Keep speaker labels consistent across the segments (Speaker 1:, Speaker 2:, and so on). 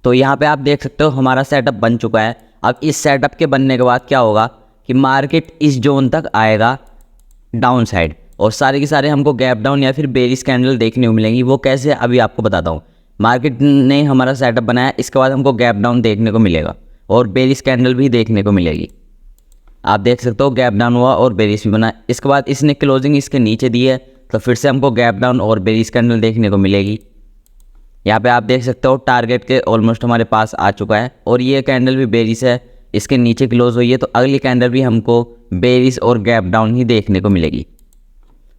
Speaker 1: तो यहाँ पे आप देख सकते हो हमारा सेटअप बन चुका है। अब इस सेटअप के बनने के बाद क्या होगा कि मार्केट इस जोन तक आएगा डाउन साइड, और सारे के सारे हमको गैप डाउन या फिर बेरिश कैंडल देखने को मिलेंगी। वो कैसे अभी आपको बताता हूँ। मार्केट ने हमारा सेटअप बनाया, इसके बाद हमको गैप डाउन देखने को मिलेगा और बेरिश कैंडल भी देखने को मिलेगी। आप देख सकते हो गैप डाउन हुआ और बेरिश भी बना। इसके बाद इसने क्लोजिंग इसके नीचे दी है, तो फिर से हमको गैप डाउन और बेरिश कैंडल देखने को मिलेगी। यहाँ पे आप देख सकते हो टारगेट के ऑलमोस्ट हमारे पास आ चुका है, और ये कैंडल भी बेरिश है, इसके नीचे क्लोज हुई है, तो अगली कैंडल भी हमको बेरिश और गैप डाउन ही देखने को मिलेगी।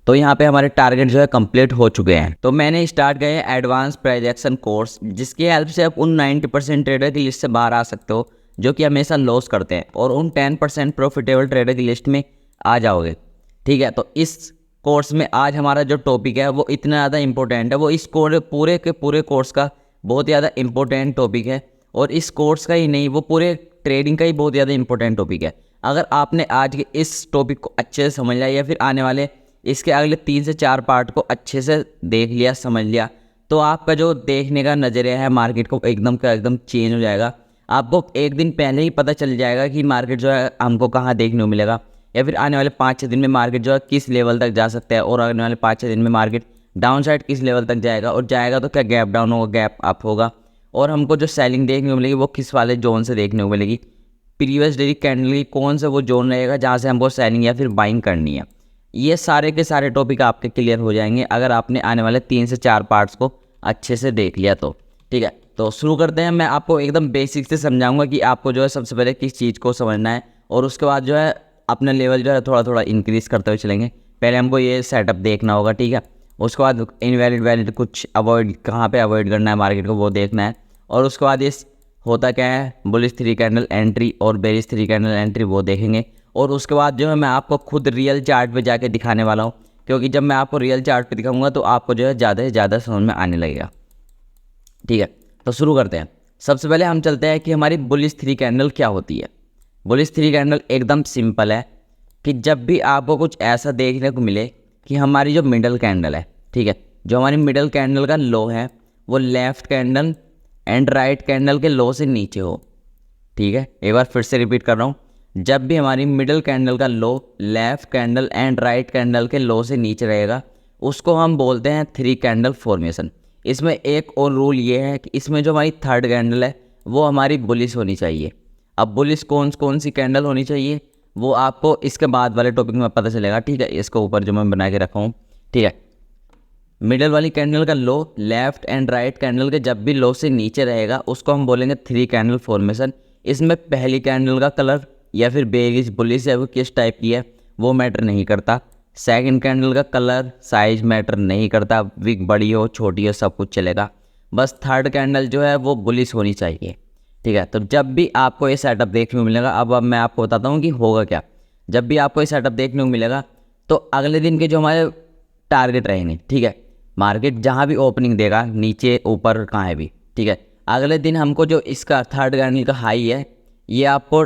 Speaker 1: तो यहाँ पे हमारे टारगेट जो है कंप्लीट हो चुके हैं। तो मैंने स्टार्ट किया है एडवांस प्रोजेक्शन कोर्स, जिसकी हेल्प से आप उन 90% ट्रेडर की लिस्ट से बाहर आ सकते हो जो कि हमेशा लॉस करते हैं, और उन 10% प्रॉफिटेबल ट्रेडर की लिस्ट में आ जाओगे। ठीक है, तो इस कोर्स में आज हमारा जो टॉपिक है वो इतना ज़्यादा इंपॉर्टेंट है, वो इस पूरे के पूरे कोर्स का बहुत ज़्यादा इंपॉर्टेंट टॉपिक है, और इस कोर्स का ही नहीं, वो पूरे ट्रेडिंग का ही बहुत ज़्यादा इंपॉर्टेंट टॉपिक है। अगर आपने आज के इस टॉपिक को अच्छे से समझ लिया, या फिर आने वाले इसके अगले 3 से 4 पार्ट को अच्छे से देख लिया, समझ लिया, तो आपका जो देखने का नज़रिया है मार्केट को एकदम का एकदम चेंज हो जाएगा। आपको एक दिन पहले ही पता चल जाएगा कि मार्केट जो है हमको कहाँ देखने को मिलेगा, या फिर आने वाले 5-6 दिन में मार्केट जो है किस लेवल तक जा सकता है, और आने वाले 5-6 दिन में मार्केट डाउन साइड किस लेवल तक जाएगा, और जाएगा तो क्या गैप डाउन होगा, गैप अप होगा, और हमको जो सेलिंग देखने को मिलेगी वो किस वाले जोन से देखने को मिलेगी। प्रीवियस डेली कैंडल की कौन सा वो जोन रहेगा जहाँ से हमको सेलिंग या फिर बाइंग करनी है। ये सारे के सारे टॉपिक आपके क्लियर हो जाएंगे अगर आपने आने वाले 3 से 4 पार्ट्स को अच्छे से देख लिया तो। ठीक है, तो शुरू करते हैं। मैं आपको एकदम बेसिक से समझाऊंगा कि आपको जो है सबसे पहले किस चीज़ को समझना है, और उसके बाद जो है अपना लेवल जो है थोड़ा थोड़ा इंक्रीज़ करते हुए चलेंगे। पहले हमको ये सेटअप देखना होगा, ठीक है। उसके बाद इनवैलिड वैलिड कुछ अवॉइड, कहाँ पे अवॉइड करना है मार्केट को, वो देखना है। और उसके बाद ये होता क्या है, बुलिश 3 कैंडल एंट्री और बेरिश 3 कैंडल एंट्री, वो देखेंगे। और उसके बाद जो है मैं आपको खुद रियल चार्ट पे जाके दिखाने वाला हूँ, क्योंकि जब मैं आपको रियल चार्ट पे दिखाऊंगा तो आपको जो है ज़्यादा से ज़्यादा समझ में आने लगेगा। ठीक है, तो शुरू करते हैं। सबसे पहले हम चलते हैं कि हमारी बुलिश 3 कैंडल क्या होती है। बुलिश 3 कैंडल एकदम सिंपल है कि जब भी आपको कुछ ऐसा देखने को मिले कि हमारी जो मिडल कैंडल है, ठीक है, जो हमारी मिडल कैंडल का लो है वो left candle and right candle के लो से नीचे हो। ठीक है, एक बार फिर से रिपीट कर रहा हूँ। जब भी हमारी मिडल कैंडल का low left candle and right candle के लो से नीचे रहेगा, उसको हम बोलते हैं 3 कैंडल फॉर्मेशन। इसमें एक और रूल ये है कि इसमें जो हमारी थर्ड कैंडल है वो हमारी बुलिश होनी चाहिए। अब बुलिश कौन सी कैंडल होनी चाहिए वो आपको इसके बाद वाले टॉपिक में पता चलेगा। ठीक है, इसके ऊपर जो मैं बना के रखा हूँ, ठीक है। मिडल वाली कैंडल का low left and right candle के जब भी लो से नीचे रहेगा उसको हम बोलेंगे 3 कैंडल फॉर्मेशन। इसमें पहली कैंडल का कलर या फिर बेरिश बुलिश या फिर किस टाइप की है वो मैटर नहीं करता। सेकंड कैंडल का कलर साइज मैटर नहीं करता, विक बड़ी हो छोटी हो सब कुछ चलेगा। बस थर्ड कैंडल जो है वो बुलिश होनी चाहिए। ठीक है, तो जब भी आपको ये सेटअप देखने को मिलेगा, अब मैं आपको बताता हूँ कि होगा क्या। जब भी आपको ये सेटअप देखने को मिलेगा तो अगले दिन के जो हमारे टारगेट रहेंगे, ठीक है, मार्केट जहाँ भी ओपनिंग देगा नीचे ऊपर कहाँ है भी, ठीक है, अगले दिन हमको जो इसका थर्ड कैंडल का हाई है ये आपको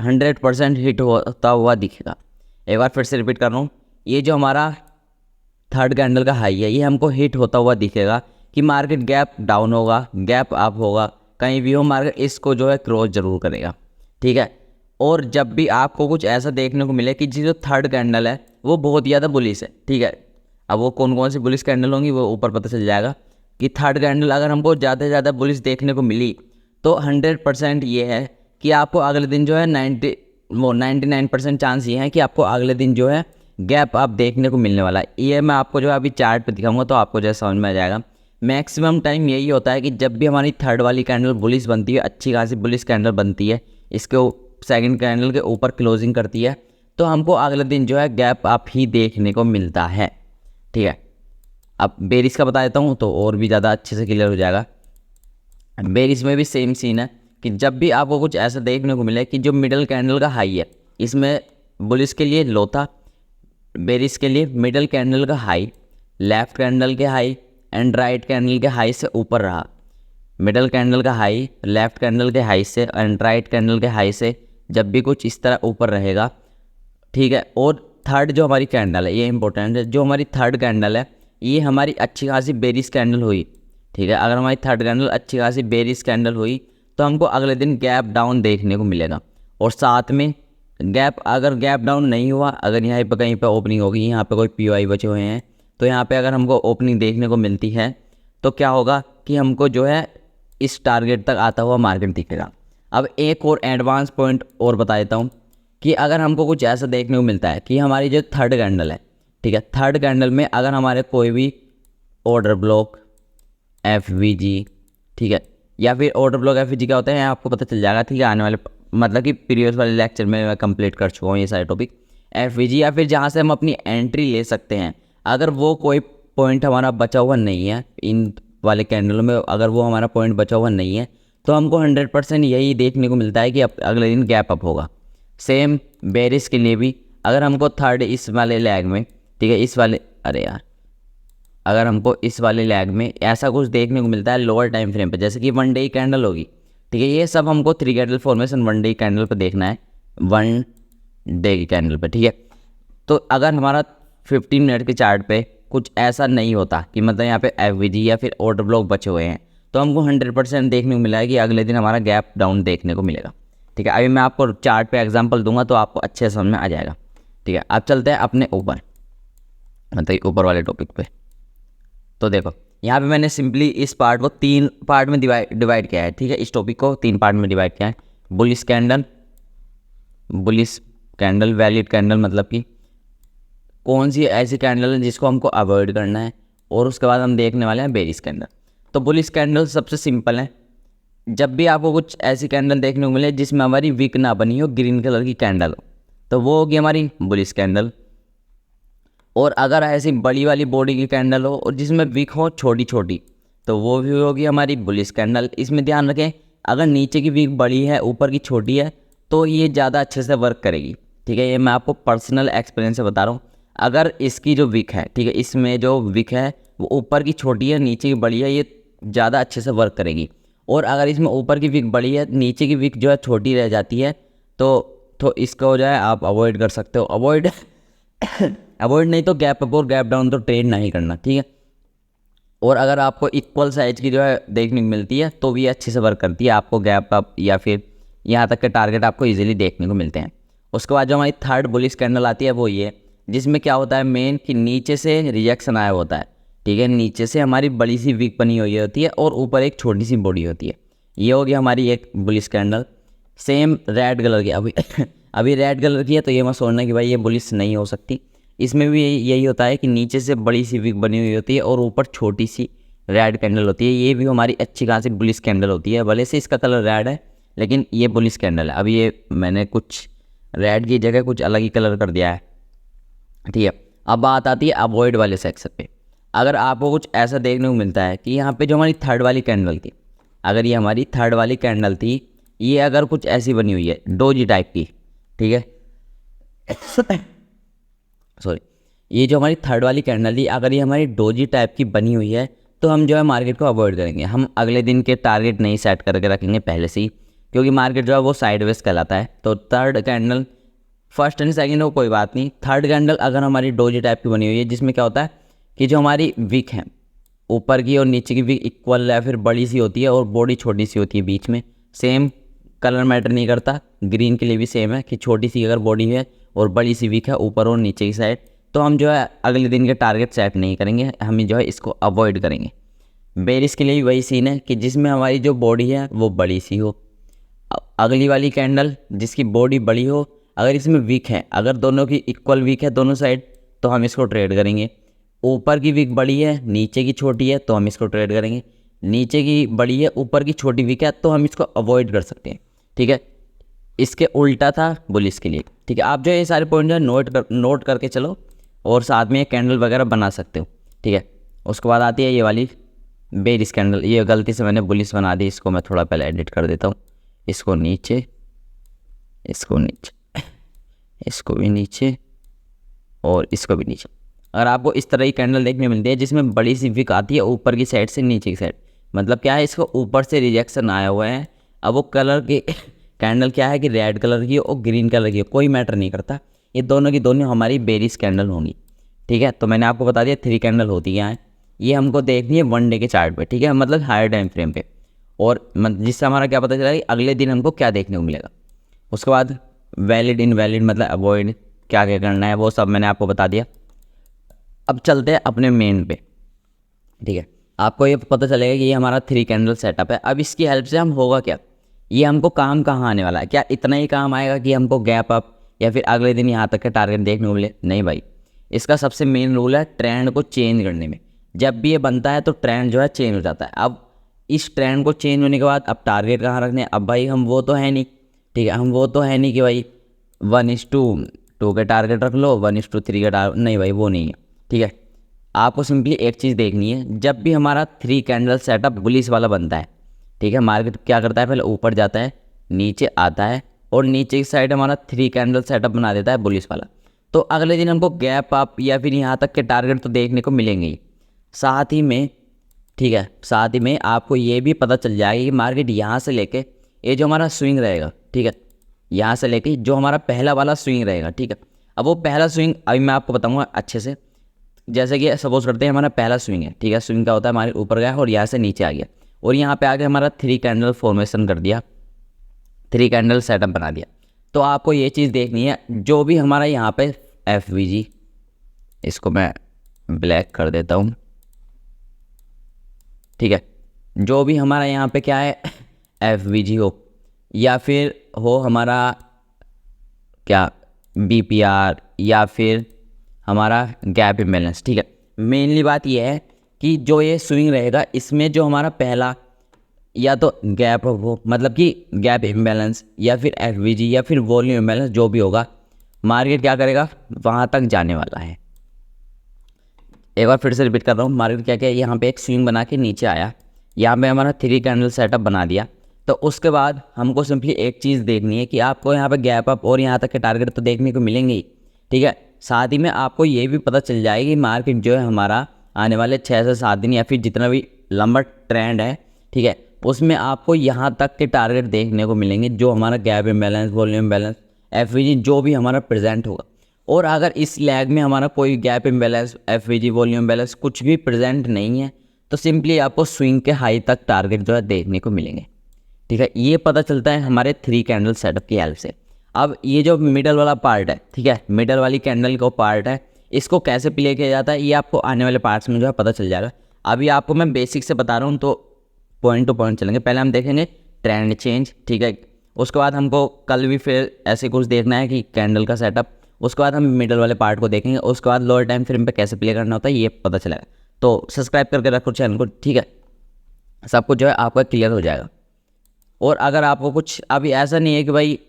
Speaker 1: 100% हिट होता हुआ दिखेगा। एक बार फिर से रिपीट कर रहा हूँ, ये जो हमारा थर्ड कैंडल का हाई है ये हमको हिट होता हुआ दिखेगा कि मार्केट गैप डाउन होगा, गैप अप होगा, कहीं भी हो मार्केट इसको जो है क्रॉस जरूर करेगा। ठीक है, और जब भी आपको कुछ ऐसा देखने को मिले कि जो थर्ड कैंडल है वो बहुत ज़्यादा बुलिश है, ठीक है, अब वो कौन सी बुलिश कैंडल होंगी वो ऊपर पता चल जाएगा कि थर्ड कैंडल अगर हमको ज़्यादा से ज़्यादा बुलिश देखने को मिली तो 100% ये है कि आपको अगले दिन जो है 99% चांस ये है कि आपको अगले दिन जो है गैप आप देखने को मिलने वाला है। ये मैं आपको जो है अभी चार्ट पे दिखाऊंगा तो आपको जो है समझ में आ जाएगा। मैक्सिमम टाइम यही होता है कि जब भी हमारी थर्ड वाली कैंडल बुलिश बनती है, अच्छी खासी बुलिश कैंडल बनती है, इसके सेकंड कैंडल के ऊपर क्लोजिंग करती है, तो हमको अगले दिन जो है गैप अप ही देखने को मिलता है। ठीक है, अब बेरिश का बता देता हूँ तो और भी ज़्यादा अच्छे से क्लियर हो जाएगा। बेरिश में भी सेम सीन है कि जब भी आपको कुछ ऐसा देखने को मिले कि जो मिडल कैंडल का हाई है, इसमें बुलिश के लिए लो था, बेरिश के लिए मिडल कैंडल का हाई लेफ़्ट कैंडल के हाई एंड राइट कैंडल के हाई से ऊपर रहा। मिडल कैंडल का हाई लेफ़्ट कैंडल के हाई से एंड राइट कैंडल के हाई से जब भी कुछ इस तरह ऊपर रहेगा, ठीक है, और थर्ड जो हमारी कैंडल है ये इंपॉर्टेंट है, जो हमारी थर्ड कैंडल है ये हमारी अच्छी खासी बेरिश कैंडल हुई, ठीक है। अगर हमारी थर्ड कैंडल अच्छी खासी बेरिश कैंडल हुई तो हमको अगले दिन गैप डाउन देखने को मिलेगा। और साथ में अगर गैप डाउन नहीं हुआ, अगर यहाँ पे कहीं पे ओपनिंग होगी, यहाँ पे कोई पीओआई बचे हुए हैं, तो यहाँ पे अगर हमको ओपनिंग देखने को मिलती है तो क्या होगा कि हमको जो है इस टारगेट तक आता हुआ मार्केट दिखेगा। अब एक और एडवांस पॉइंट और बता देता हूँ कि अगर हमको कुछ ऐसा देखने को मिलता है कि हमारी जो थर्ड कैंडल है, ठीक है, थर्ड कैंडल में अगर हमारे कोई भी ऑर्डर ब्लॉक एफवीजी, ठीक है, या फिर ऑर्डर ब्लॉक एफवीजी क्या होता है आपको पता चल जाएगा, ठीक है, आने वाले मतलब कि प्रीवियस वाले लेक्चर में मैं कंप्लीट कर चुका हूँ ये सारे टॉपिक। एफवीजी या फिर जहाँ से हम अपनी एंट्री ले सकते हैं, अगर वो कोई पॉइंट हमारा बचा हुआ नहीं है इन वाले कैंडलों में, अगर वो हमारा पॉइंट बचा हुआ नहीं है तो हमको 100% यही देखने को मिलता है कि अगले दिन गैप अप होगा। सेम बेरिस के लिए भी अगर हमको थर्ड इस वाले लैग में, ठीक है, इस वाले अगर हमको इस वाले लैग में ऐसा कुछ देखने को मिलता है लोअर टाइम फ्रेम पे, जैसे कि 1 डे कैंडल होगी, ठीक है, ये सब हमको 3 कैंडल फॉर्मेशन 1 डे कैंडल पर देखना है, 1 डे की कैंडल पर, ठीक है। तो अगर हमारा 15 मिनट के चार्ट पे कुछ ऐसा नहीं होता कि मतलब यहाँ पे एफवीजी या फिर ऑर्डर ब्लॉक बचे हुए हैं, तो हमको 100% देखने को मिला है कि अगले दिन हमारा गैप डाउन देखने को मिलेगा, ठीक है। अभी मैं आपको चार्ट पे एग्जांपल दूंगा तो आपको अच्छे समझ में आ जाएगा, ठीक है। अब चलते हैं अपने ऊपर, मतलब ऊपर वाले टॉपिक पे। तो देखो यहाँ पे मैंने सिंपली इस पार्ट को 3 पार्ट में डिवाइड किया है, ठीक है, इस टॉपिक को 3 पार्ट में डिवाइड किया है। बुलिश कैंडल, वैलिड कैंडल, मतलब कि कौन सी ऐसी कैंडल है जिसको हमको अवॉइड करना है, और उसके बाद हम देखने वाले हैं बेरिश कैंडल। तो बुलिश कैंडल सबसे सिंपल है, जब भी आपको कुछ ऐसी कैंडल देखने को मिले जिसमें हमारी विक ना बनी हो, ग्रीन कलर की कैंडल हो, तो वो होगी हमारी बुलिश कैंडल। और अगर ऐसी बड़ी वाली बॉडी की कैंडल हो और जिसमें विक हो छोटी छोटी, तो वो भी होगी हमारी बुलिश कैंडल। इसमें ध्यान रखें, अगर नीचे की विक बड़ी है ऊपर की छोटी है तो ये ज़्यादा अच्छे से वर्क करेगी, ठीक है। ये मैं आपको पर्सनल एक्सपीरियंस से बता रहा हूँ। अगर इसकी जो विक है, ठीक है, इसमें जो विक है वो ऊपर की छोटी है नीचे की बड़ी है, ये ज़्यादा अच्छे से वर्क करेगी। और अगर इसमें ऊपर की विक बड़ी है नीचे की विक जो है छोटी रह जाती है, तो इसको जो है आप अवॉइड कर सकते हो। अवॉइड नहीं तो गैप अप और गैप डाउन तो ट्रेड नहीं करना, ठीक है। और अगर आपको इक्वल साइज की जो है देखने को मिलती है तो भी अच्छे से वर्क करती है, आपको गैप अप या फिर यहाँ तक के टारगेट आपको इजीली देखने को मिलते हैं। उसके बाद जो हमारी थर्ड बुलिश कैंडल आती है वो ये, जिसमें क्या होता है मेन कि नीचे से रिजेक्शन आया होता है, ठीक है, नीचे से हमारी बड़ी सी विक बनी हुई होती है और ऊपर एक छोटी सी बॉडी होती है। ये होगी हमारी एक bullish candle. Same red colour की अभी रेड कलर की है तो ये मत सोचना कि भाई ये बुलिश नहीं हो सकती। इसमें भी यही होता है कि नीचे से बड़ी सी विक बनी हुई होती है और ऊपर छोटी सी रेड कैंडल होती है। ये भी हमारी अच्छी खासी बुलिश कैंडल होती है, भले से इसका कलर रेड है लेकिन ये बुलिश कैंडल है। अभी ये मैंने कुछ रेड की जगह कुछ अलग ही कलर कर दिया है, ठीक है। अब बात आती है अवॉइड वाले सेक्शन पे। अगर आपको कुछ ऐसा देखने को मिलता है कि यहाँ पे जो हमारी थर्ड वाली कैंडल थी, अगर ये हमारी थर्ड वाली कैंडल थी, ये अगर कुछ ऐसी बनी हुई है डोजी टाइप की, ठीक है, सॉरी, ये जो हमारी थर्ड वाली कैंडल थी अगर ये हमारी डोजी टाइप की बनी हुई है तो हम जो है मार्केट को अवॉइड करेंगे। हम अगले दिन के टारगेट नहीं सेट करके रखेंगे पहले से ही, क्योंकि मार्केट जो है वो साइडवेज कहलाता है। तो third candle, first and second हो कोई बात नहीं, थर्ड कैंडल अगर हमारी डोजी टाइप की बनी हुई है जिसमें क्या होता है कि जो हमारी विक है ऊपर की और नीचे की विक इक्वल या फिर बड़ी सी होती है और बॉडी छोटी सी होती है बीच में, सेम कलर मैटर नहीं करता, ग्रीन के लिए भी सेम है कि छोटी सी अगर बॉडी है और बड़ी सी विक है ऊपर और नीचे की साइड, तो हम जो है अगले दिन के टारगेट सेट नहीं करेंगे, हम जो है इसको अवॉइड करेंगे। बेरिश के लिए भी वही सीन है कि जिसमें हमारी जो बॉडी है वो बड़ी सी हो, अगली वाली कैंडल जिसकी बॉडी बड़ी हो, अगर इसमें विक है, अगर दोनों की इक्वल विक है दोनों साइड, तो हम इसको ट्रेड करेंगे। ऊपर की विक बड़ी है नीचे की छोटी है तो हम इसको ट्रेड करेंगे। नीचे की बड़ी है ऊपर की छोटी विक है तो हम इसको अवॉइड कर सकते हैं, ठीक है। इसके उल्टा था बुलिश के लिए, ठीक है। आप जो ये सारे पॉइंट जो है नोट करके चलो और साथ में कैंडल वगैरह बना सकते हो, ठीक है। उसके बाद आती है ये वाली बेरिश कैंडल। ये गलती से मैंने बुलिश बना दी, इसको मैं थोड़ा पहले एडिट कर देता हूँ। इसको नीचे, इसको नीचे, इसको भी नीचे और इसको भी नीचे। अगर आपको इस तरह की कैंडल देखने मिलती है जिसमें बड़ी सी विक आती है ऊपर की साइड से नीचे की साइड, मतलब क्या है, इसको ऊपर से रिजेक्शन आया हुआ है। अब वो कलर की कैंडल क्या है कि रेड कलर की और ग्रीन कलर की, कोई मैटर नहीं करता, ये दोनों की दोनों हमारी बेरिश कैंडल होंगी, ठीक है। तो मैंने आपको बता दिया 3 कैंडल होती हैं, ये हमको देखनी है 1 डे के चार्ट पे, ठीक है, मतलब हायर टाइम फ्रेम पे, और जिससे हमारा क्या पता चला कि अगले दिन हमको क्या देखने को मिलेगा। उसके बाद वैलिड इनवैलिड मतलब अवॉइड क्या क्या करना है वो सब मैंने आपको बता दिया। अब चलते हैं अपने मेन पे, ठीक है। आपको ये पता चलेगा कि ये हमारा 3 कैंडल सेटअप है। अब इसकी हेल्प से हम होगा क्या, ये हमको काम कहाँ आने वाला है, क्या इतना ही काम आएगा कि हमको गैप अप या फिर अगले दिन यहाँ तक का टारगेट देखने को मिले? नहीं भाई, इसका सबसे मेन रूल है ट्रेंड को चेंज करने में। जब भी ये बनता है तो ट्रेंड जो है चेंज हो जाता है। अब इस ट्रेंड को चेंज होने के बाद अब टारगेट कहाँ रखने हैं? अब भाई हम वो तो है नहीं, ठीक है, हम वो तो है नहीं कि भाई 1:2 के टारगेट रख लो, 1:3 का टारगेट, नहीं भाई वो नहीं है, ठीक है। आपको सिंपली एक चीज़ देखनी है, जब भी हमारा 3 कैंडल सेटअप बुलिश वाला बनता है, ठीक है, मार्केट क्या करता है, पहले ऊपर जाता है, नीचे आता है और नीचे की साइड हमारा 3 कैंडल सेटअप बना देता है बुलिश वाला। तो अगले दिन हमको गैप अप या फिर यहाँ तक के टारगेट तो देखने को मिलेंगे ही, साथ ही में, ठीक है, साथ ही में आपको ये भी पता चल जाएगा कि मार्केट यहाँ से लेके ये जो हमारा स्विंग रहेगा, ठीक है, यहाँ से लेके जो हमारा पहला वाला स्विंग रहेगा, ठीक है। अब वो पहला स्विंग अभी मैं आपको बताऊंगा अच्छे से। जैसे कि सपोज करते हैं हमारा पहला स्विंग है, ठीक है, स्विंग क्या होता है, हमारे ऊपर गया और यहाँ से नीचे आ गया और यहाँ पे आके हमारा 3 कैंडल फॉर्मेशन कर दिया, 3 कैंडल सेटअप बना दिया। तो आपको ये चीज़ देखनी है, जो भी हमारा यहाँ पे FVG, इसको मैं ब्लैक कर देता हूँ, ठीक है, जो भी हमारा यहाँ पे क्या है FVG हो या फिर हो हमारा क्या BPR या फिर हमारा गैप इम्बैलेंस, ठीक है। मेनली बात यह है कि जो ये स्विंग रहेगा इसमें जो हमारा पहला या तो गैप हो, मतलब कि गैप इम्बैलेंस या फिर FVG या फिर वॉल्यूम इम्बैलेंस, जो भी होगा मार्केट क्या करेगा, वहाँ तक जाने वाला है। एक बार फिर से रिपीट कर रहा हूँ, मार्केट क्या क्या यहाँ पे एक स्विंग बना के नीचे आया, यहाँ पे हमारा 3 कैंडल सेटअप बना दिया। तो उसके बाद हमको सिंपली एक चीज़ देखनी है कि आपको यहाँ पे गैप अप और यहाँ तक के टारगेट तो देखने को मिलेंगे ही, ठीक है। साथ ही में आपको ये भी पता चल जाएगा कि मार्केट जो है हमारा आने वाले 6 से 7 दिन या फिर जितना भी लंबा ट्रेंड है, ठीक है, उसमें आपको यहाँ तक के टारगेट देखने को मिलेंगे, जो हमारा gap imbalance, volume balance, FVG जो भी हमारा प्रेजेंट होगा। और अगर इस लैग में हमारा कोई gap imbalance, FVG, volume balance कुछ भी प्रेजेंट नहीं है तो सिंपली आपको स्विंग के हाई तक टारगेट जो है देखने को मिलेंगे, ठीक है। ये पता चलता है हमारे 3 कैंडल सेटअप की हेल्प से। अब ये जो मिडल वाला पार्ट है, ठीक है, मिडल वाली कैंडल का पार्ट है, इसको कैसे प्ले किया जाता है ये आपको आने वाले पार्ट्स में जो है पता चल जाएगा। अभी आपको मैं बेसिक से बता रहा हूँ तो पॉइंट टू पॉइंट चलेंगे। पहले हम देखेंगे ट्रेंड चेंज, ठीक है, उसके बाद हमको कल भी फिर ऐसे कुछ देखना है कि कैंडल का सेटअप, उसके बाद हम मिडल वाले पार्ट को देखेंगे, उसके बाद लोअर टाइम फ्रेम पे कैसे प्ले करना होता है ये पता चलेगा। तो सब्सक्राइब करके रखो चैनल को, ठीक है, सब कुछ जो है आपका क्लियर हो जाएगा। और अगर आपको कुछ अभी ऐसा नहीं है कि भाई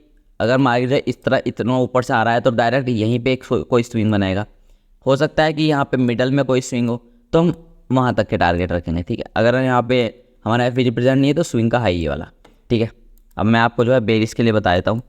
Speaker 1: अगर मार्केट इस तरह इतना ऊपर से आ रहा है तो डायरेक्ट यहीं पे एक कोई स्विंग बनाएगा, हो सकता है कि यहाँ पे मिडल में कोई स्विंग हो तो हम वहाँ तक के टारगेट रखेंगे, ठीक है। अगर यहाँ पे हमारा FVG प्रेजेंट नहीं है तो स्विंग का हाई ये वाला, ठीक है। अब मैं आपको जो है बेरिस के लिए बता देता हूँ।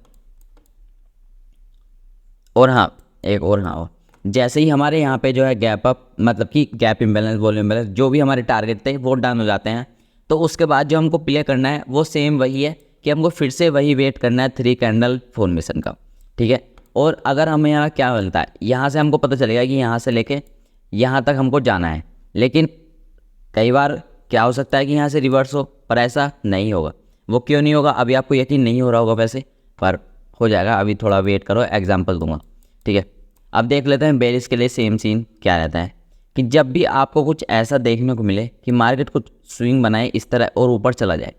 Speaker 1: और हाँ, एक और हाँ, जैसे ही हमारे यहाँ पे जो है गैप अप, मतलब कि गैप इम्बैलेंस, वॉल्यूम बैलेंस, जो भी हमारे टारगेट थे वो डाउन हो जाते हैं, तो उसके बाद जो हमको प्ले करना है वो सेम वही है कि हमको फिर से वही वेट करना है 3 कैंडल फॉर्मेशन का, ठीक है। और अगर हमें यहाँ क्या मिलता है, यहाँ से हमको पता चलेगा कि यहाँ से लेके यहाँ तक हमको जाना है, लेकिन कई बार क्या हो सकता है कि यहाँ से रिवर्स हो, पर ऐसा नहीं होगा। वो क्यों नहीं होगा अभी आपको यकीन नहीं हो रहा होगा वैसे, पर हो जाएगा, अभी थोड़ा वेट करो, एग्जाम्पल दूंगा, ठीक है। अब देख लेते हैं बेरिस के लिए सेम सीन क्या रहता है कि जब भी आपको कुछ ऐसा देखने को मिले कि मार्केट कुछ स्विंग बनाए इस तरह और ऊपर चला जाए,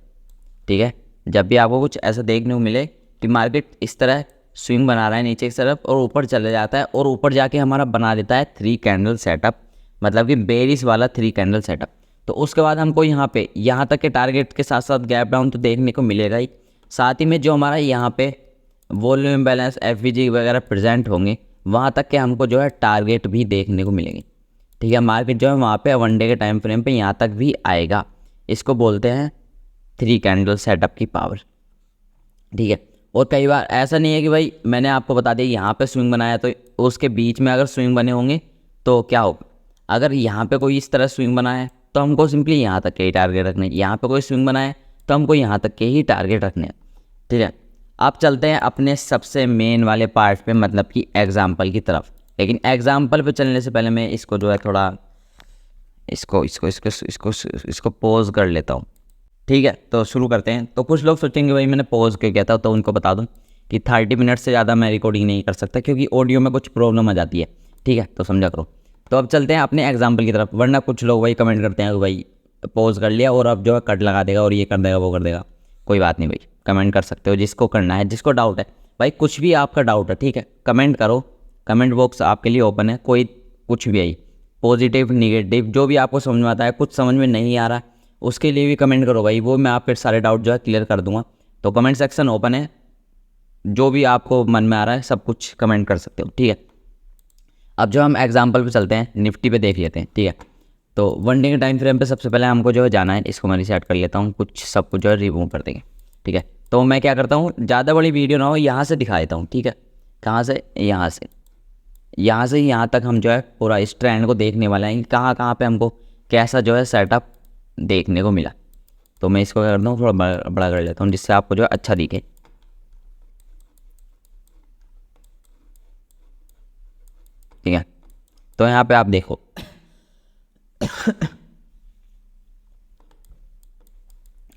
Speaker 1: ठीक है, जब भी आपको कुछ ऐसा देखने को मिले कि मार्केट इस तरह स्विंग बना रहा है नीचे की तरफ और ऊपर चले जाता है और ऊपर जाके हमारा बना देता है 3 कैंडल सेटअप, मतलब कि बेरिस वाला 3 कैंडल सेटअप, तो उसके बाद हमको यहाँ पे यहाँ तक के टारगेट के साथ साथ गैप डाउन तो देखने को मिलेगा ही, साथ ही में जो हमारा यहाँ पे वॉल्यूम बैलेंस, FVG वगैरह प्रेजेंट होंगे वहाँ तक के हमको जो है टारगेट भी देखने को मिलेंगे, ठीक है। मार्केट जो है वहाँ पे 1 डे के टाइम फ्रेम पे यहाँ तक भी आएगा, इसको बोलते हैं 3 कैंडल सेटअप की पावर, ठीक है। और कई बार ऐसा नहीं है कि भाई मैंने आपको बता दिया यहाँ पे स्विंग बनाया तो उसके बीच में अगर स्विंग बने होंगे तो क्या होगा, अगर यहाँ पे कोई इस तरह स्विंग बना है तो हमको सिंपली यहाँ तक के ही टारगेट रखने, यहाँ पे कोई स्विंग बना है तो हमको यहाँ तक के ही टारगेट रखने, ठीक है। अब चलते हैं अपने सबसे मेन वाले पार्ट पे, मतलब कि एग्जाम्पल की तरफ। लेकिन एग्जाम्पल पे चलने से पहले मैं इसको जो है थोड़ा इसको इसको इसको इसको इसको पॉज कर लेता हूँ। ठीक है, तो शुरू करते हैं। तो कुछ लोग सोचेंगे भाई मैंने पॉज क्यों किया था, तो उनको बता दूं कि 30 मिनट से ज़्यादा मैं रिकॉर्डिंग नहीं कर सकता क्योंकि ऑडियो में कुछ प्रॉब्लम आ जाती है। ठीक है, तो समझा करो। तो अब चलते हैं अपने एग्जाम्पल की तरफ, वरना कुछ लोग भाई कमेंट करते हैं कि भाई पॉज कर लिया और अब जो है कट लगा देगा और ये कर देगा वो कर देगा। कोई बात नहीं भाई, कमेंट कर सकते हो जिसको करना है, जिसको डाउट है भाई, कुछ भी आपका डाउट है ठीक है, कमेंट करो, कमेंट बॉक्स आपके लिए ओपन है। कोई कुछ भी आई, पॉजिटिव निगेटिव जो भी आपको समझ में आता है, कुछ समझ में नहीं आ रहा उसके लिए भी कमेंट करो भाई, वो मैं आपके सारे डाउट जो है क्लियर कर दूंगा। तो कमेंट सेक्शन ओपन है, जो भी आपको मन में आ रहा है सब कुछ कमेंट कर सकते हो। ठीक है, अब जो हम एग्जांपल पे चलते हैं, निफ्टी पे देख लेते हैं। ठीक है, तो 1 डे के टाइम फ्रेम पे सबसे पहले हमको जो है जाना है, इसको मैं रिसेट कर लेता हूँ, कुछ सब कुछ जो है रिमूव कर देंगे। ठीक है, तो मैं क्या करता हूँ, ज़्यादा बड़ी वीडियो ना हो, यहाँ से दिखा देता हूँ। ठीक है, कहाँ से, यहाँ से यहाँ तक हम जो है पूरा इस ट्रेंड को देखने वाले हैं, कहाँ कहाँ पे हमको कैसा जो है सेटअप देखने को मिला। तो मैं इसको क्या करता हूँ, थोड़ा बड़ा कर लेता हूँ जिससे आपको जो है अच्छा दिखे। ठीक है, तो यहाँ पे आप देखो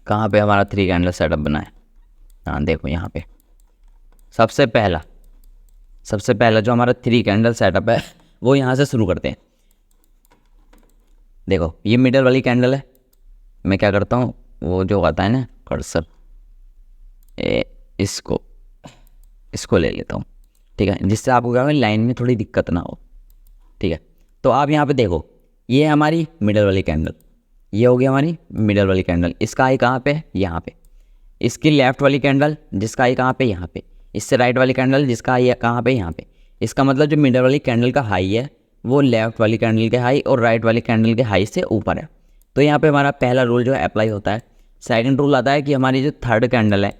Speaker 1: कहाँ पे हमारा 3 कैंडल सेटअप बना है। हाँ देखो यहाँ पे सबसे पहला जो हमारा 3 कैंडल सेटअप है वो यहाँ से शुरू करते हैं। देखो ये मिडल वाली कैंडल है, मैं क्या करता हूँ, वो जो आता है ना कर्सर, इसको ले लेता हूँ। ठीक है, जिससे आपको क्या लाइन में थोड़ी दिक्कत ना हो। ठीक है, तो आप यहाँ पे देखो, ये है हमारी मिडल वाली कैंडल, ये हो गई हमारी मिडल वाली कैंडल, इसका आई कहाँ पे, यहाँ पे। इसकी लेफ्ट वाली कैंडल जिसका आई कहाँ पे, यहाँ पे। इससे राइट वाली कैंडल जिसका आई कहाँ पे, यहाँ पे। इसका मतलब जो मिडल वाली कैंडल का हाई है वो लेफ्ट वाली कैंडल के हाई और राइट वाली कैंडल के हाई से ऊपर है। तो यहाँ पे हमारा पहला रूल जो है अप्लाई होता है। सेकंड रूल आता है कि हमारी जो थर्ड कैंडल है,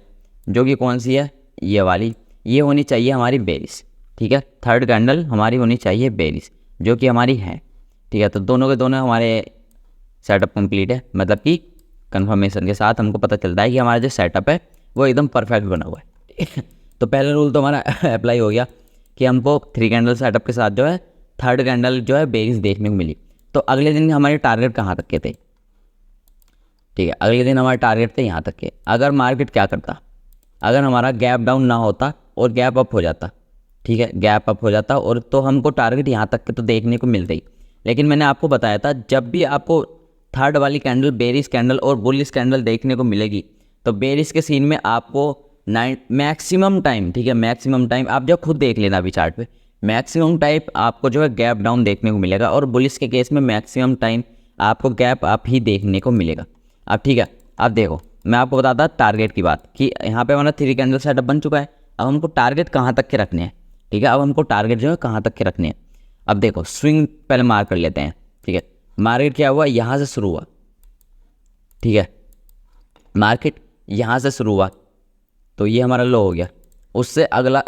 Speaker 1: जो कि कौन सी है, ये वाली, ये होनी चाहिए हमारी बेरिश। ठीक है, थर्ड कैंडल हमारी होनी चाहिए बेरिश, जो कि हमारी है। ठीक है, तो दोनों के दोनों हमारे सेटअप कंप्लीट है, मतलब कि कंफर्मेशन के साथ हमको पता चलता है कि हमारा जो सेटअप है वो एकदम परफेक्ट बना हुआ है। तो पहला रूल तो हमारा अप्लाई हो गया कि हमको 3 कैंडल सेटअप के साथ जो है थर्ड कैंडल जो है बेरिश देखने को मिली। तो अगले दिन हमारे टारगेट कहाँ तक के थे। ठीक है, अगले दिन हमारे टारगेट थे यहाँ तक के। अगर मार्केट क्या करता, अगर हमारा गैप डाउन ना होता और गैप अप हो जाता, ठीक है, गैप अप हो जाता, और तो हमको टारगेट यहाँ तक के तो देखने को मिलते ही। लेकिन मैंने आपको बताया था जब भी आपको थर्ड वाली कैंडल बेरिश कैंडल और बुलिश कैंडल देखने को मिलेगी तो बेरिश के सीन में आपको मैक्सिमम टाइम, ठीक है, मैक्सिमम टाइम आप जब खुद देख लेना अभी चार्ट पे, मैक्सिमम टाइम आपको जो है गैप डाउन देखने को मिलेगा, और बुलिश के केस में मैक्सिमम टाइम आपको गैप अप ही देखने को मिलेगा। अब ठीक है, अब देखो मैं आपको बताता टारगेट की बात कि यहाँ पे हमारा 3 कैंडल सेटअप बन चुका है। अब हमको टारगेट कहाँ तक के रखने हैं। ठीक है, अब हमको टारगेट जो है कहाँ तक के रखने हैं। अब देखो स्विंग पहले मार्क कर लेते हैं। ठीक है, मार्केट क्या हुआ, यहाँ से शुरू हुआ। ठीक है, मार्केट यहाँ से शुरू हुआ तो ये हमारा लो हो गया। उससे अगला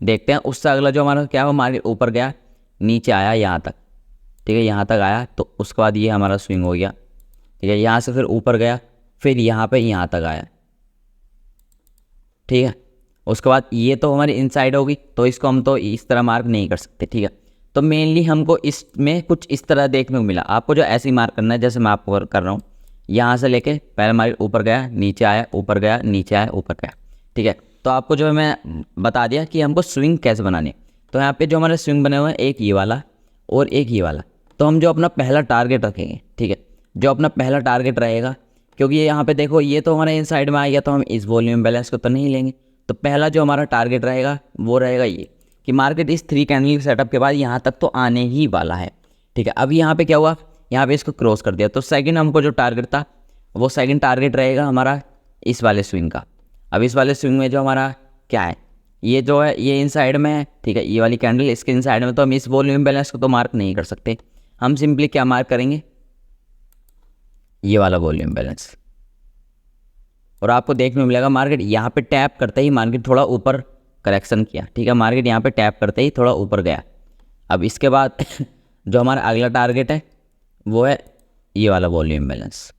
Speaker 1: देखते हैं, उससे अगला जो हमारा क्या हुआ, मार्केट ऊपर गया, नीचे आया यहाँ तक। ठीक है, यहाँ तक आया तो उसके बाद ये हमारा स्विंग हो गया। ठीक है, यहाँ से फिर ऊपर गया, फिर यहाँ पे यहाँ तक आया। ठीक है, उसके बाद ये तो हमारी इनसाइड होगी, तो इसको हम तो इस तरह मार्क नहीं कर सकते। ठीक है, तो मेनली हमको इसमें कुछ इस तरह देखने को मिला। आपको जो ऐसे ही मार्क करना है जैसे मैं आपको कर रहा हूँ, यहाँ से लेके पहले मार्केट ऊपर गया, नीचे आया, ऊपर गया, नीचे आया, ऊपर गया। ठीक है, तो आपको जो है मैं बता दिया कि हमको स्विंग कैसे बनानी है। तो यहाँ पे जो हमारे स्विंग बने हुए हैं, एक ये वाला और एक ये वाला। तो हम जो अपना पहला टारगेट रखेंगे, ठीक है, जो अपना पहला टारगेट रहेगा, क्योंकि ये यहाँ पे देखो ये तो हमारे इनसाइड में आ गया, तो हम इस वॉल्यूम बैलेंस को तो नहीं लेंगे। तो पहला जो हमारा टारगेट रहेगा वो रहेगा ये कि मार्केट इस 3 कैंडल सेटअप के बाद यहाँ तक तो आने ही वाला है। ठीक है, अब यहाँ पे क्या हुआ, यहाँ पे इसको क्रॉस कर दिया, तो सेकंड हमको जो टारगेट था वो सेकंड टारगेट रहेगा हमारा इस वाले स्विंग का। अब इस वाले स्विंग में जो हमारा क्या है, ये जो है ये इनसाइड में है। ठीक है, ये वाली कैंडल इसके इनसाइड में, तो हम इस वॉल्यूम बैलेंस को तो मार्क नहीं कर सकते। हम सिंपली क्या मार्क करेंगे, ये वाला वॉल्यूम बैलेंस। और आपको देखने को मिलेगा मार्केट यहाँ पे टैप करते ही मार्केट थोड़ा ऊपर करेक्शन किया। ठीक है, मार्केट यहाँ पे टैप करते ही थोड़ा ऊपर गया। अब इसके बाद जो हमारा अगला टारगेट है वो है ये वाला वॉल्यूम बैलेंस।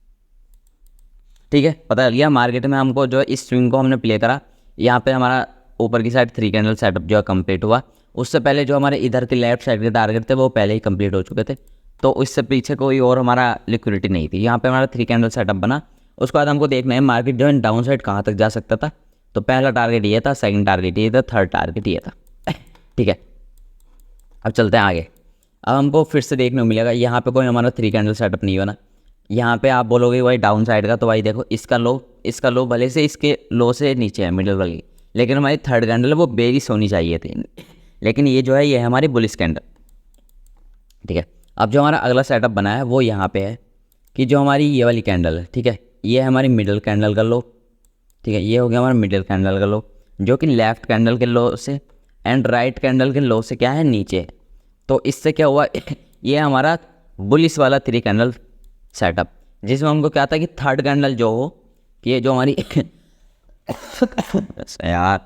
Speaker 1: ठीक है, पता चल गया मार्केट में हमको जो है इस स्विंग को हमने प्ले करा। यहाँ पे हमारा ऊपर की साइड 3 कैंडल सेटअप जो है कंप्लीट हुआ। उससे पहले जो हमारे इधर के लेफ्ट साइड के टारगेट थे वो पहले ही कंप्लीट हो चुके थे। तो उससे पीछे कोई और हमारा लिक्विडिटी नहीं थी। यहाँ पे हमारा 3 कैंडल सेटअप बना। उसके बाद हमको देखना है मार्केट जो है डाउन साइड कहाँ तक जा सकता था। तो पहला टारगेट ये था, सेकंड टारगेट ये था, थर्ड टारगेट ये था। ठीक है, अब चलते हैं आगे। अब हमको फिर से देखने को मिलेगा यहाँ पे कोई हमारा 3 कैंडल सेटअप नहीं बना। यहाँ पे आप बोलोगे भाई डाउन साइड का, तो भाई देखो इसका लो भले से इसके लो से नीचे है मिडिल वाली, लेकिन हमारी थर्ड कैंडल है वो बेरिश होनी चाहिए थी, लेकिन ये जो है ये है हमारी बुलिश कैंडल। ठीक है, अब जो हमारा अगला सेटअप बना है वो यहाँ पे है कि जो हमारी ये वाली कैंडल है, ठीक है, ये है हमारी मिडिल कैंडल का लो। ठीक है, ये हो गया हमारा मिडिल कैंडल का लो, जो कि लेफ्ट कैंडल के लो से एंड राइट कैंडल के लो से क्या है, नीचे है। तो इससे क्या हुआ ये हमारा बुलिश वाला 3 कैंडल सेटअप, जिसमें हमको क्या था कि थर्ड कैंडल जो हो कि ये जो हमारी यार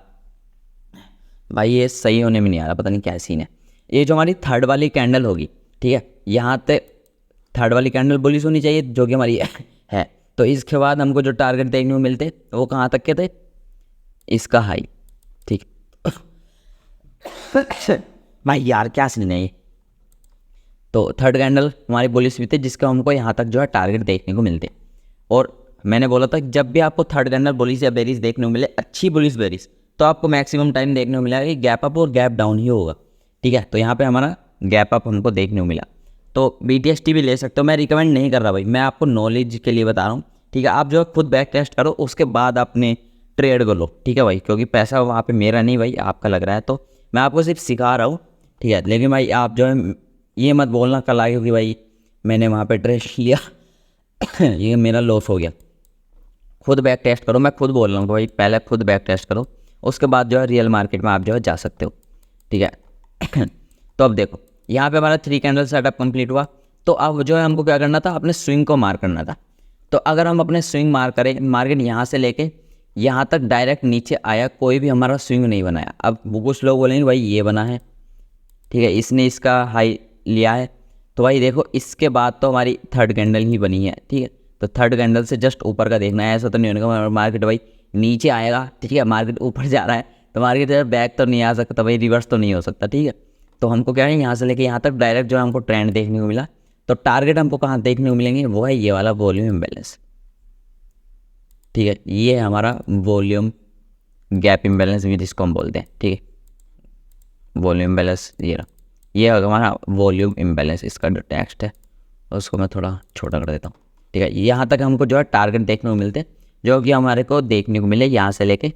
Speaker 1: भाई ये सही होने में नहीं आ रहा, पता नहीं क्या सीन है। ये जो हमारी थर्ड वाली कैंडल होगी, ठीक है, यहाँ तक थर्ड वाली कैंडल बुलिश होनी चाहिए जो कि हमारी है। तो इसके बाद हमको जो टारगेट देखने को मिलते वो कहाँ तक के थे, इसका हाई। ठीक भाई यार क्या सीन है ये। तो थर्ड कैंडल हमारी बुलिश भी थे जिसका हमको यहाँ तक जो है टारगेट देखने को मिलते। और मैंने बोला था जब भी आपको थर्ड कैंडल बुलिश या बेरिश देखने को मिले, अच्छी बुलिश बेरिश, तो आपको मैक्सिमम टाइम देखने को मिलेगा कि गैप अप और गैप डाउन ही होगा। ठीक है, तो यहाँ पे हमारा गैप अप हमको देखने को मिला। तो BTST भी ले सकते हो, मैं रिकमेंड नहीं कर रहा भाई, मैं आपको नॉलेज के लिए बता रहा हूँ। ठीक है, आप जो खुद बैक टेस्ट करो उसके बाद अपने ट्रेड को लो। ठीक है भाई, क्योंकि पैसा वहाँ पे मेरा नहीं भाई, आपका लग रहा है, तो मैं आपको सिर्फ सिखा रहा हूँ। ठीक है, लेकिन भाई आप जो है ये मत बोलना कल आगे कि भाई मैंने वहाँ पे ट्रेड लिया ये मेरा लॉस हो गया। खुद बैक टेस्ट करो, मैं खुद बोल रहा हूँ भाई, पहले खुद बैक टेस्ट करो, उसके बाद जो है रियल मार्केट में आप जो है जा सकते हो। ठीक है तो अब देखो यहाँ पे हमारा 3 कैंडल सेटअप कंप्लीट हुआ। तो अब जो है हमको क्या करना था, अपने स्विंग को मार करना था। तो अगर हम अपने स्विंग मार करें, मार्केट यहाँ से लेके यहाँ तक डायरेक्ट नीचे आया, कोई भी हमारा स्विंग नहीं बनाया। अब कुछ लोग बोलेंगे भाई ये बना है, ठीक है, इसने इसका हाई लिया है, तो भाई देखो इसके बाद तो हमारी थर्ड कैंडल ही बनी है। ठीक है, तो थर्ड कैंडल से जस्ट ऊपर का देखना है, ऐसा तो नहीं होगा मार्केट भाई नीचे आएगा, ठीक है, मार्केट ऊपर जा रहा है तो मार्केट बैक तो नहीं आ सकता भाई, रिवर्स तो नहीं हो सकता। ठीक है, तो हमको क्या है यहाँ से लेके यहाँ तक डायरेक्ट जो है हमको ट्रेंड देखने को मिला। तो टारगेट हमको कहाँ देखने को मिलेंगे, वो है ये वाला वॉल्यूम इम्बैलेंस। ठीक है, ये है हमारा वॉल्यूम गैप इम्बैलेंस भी जिसको हम बोलते हैं। ठीक है, वॉल्यूम इम्बैलेंस ये होगा हमारा वॉल्यूम इम्बैलेंस। इसका जो टेक्स्ट है उसको मैं थोड़ा छोटा कर देता हूँ। ठीक है, यहाँ तक हमको जो है टारगेट देखने को मिलते हैं, जो कि हमारे को देखने को मिले यहाँ से लेके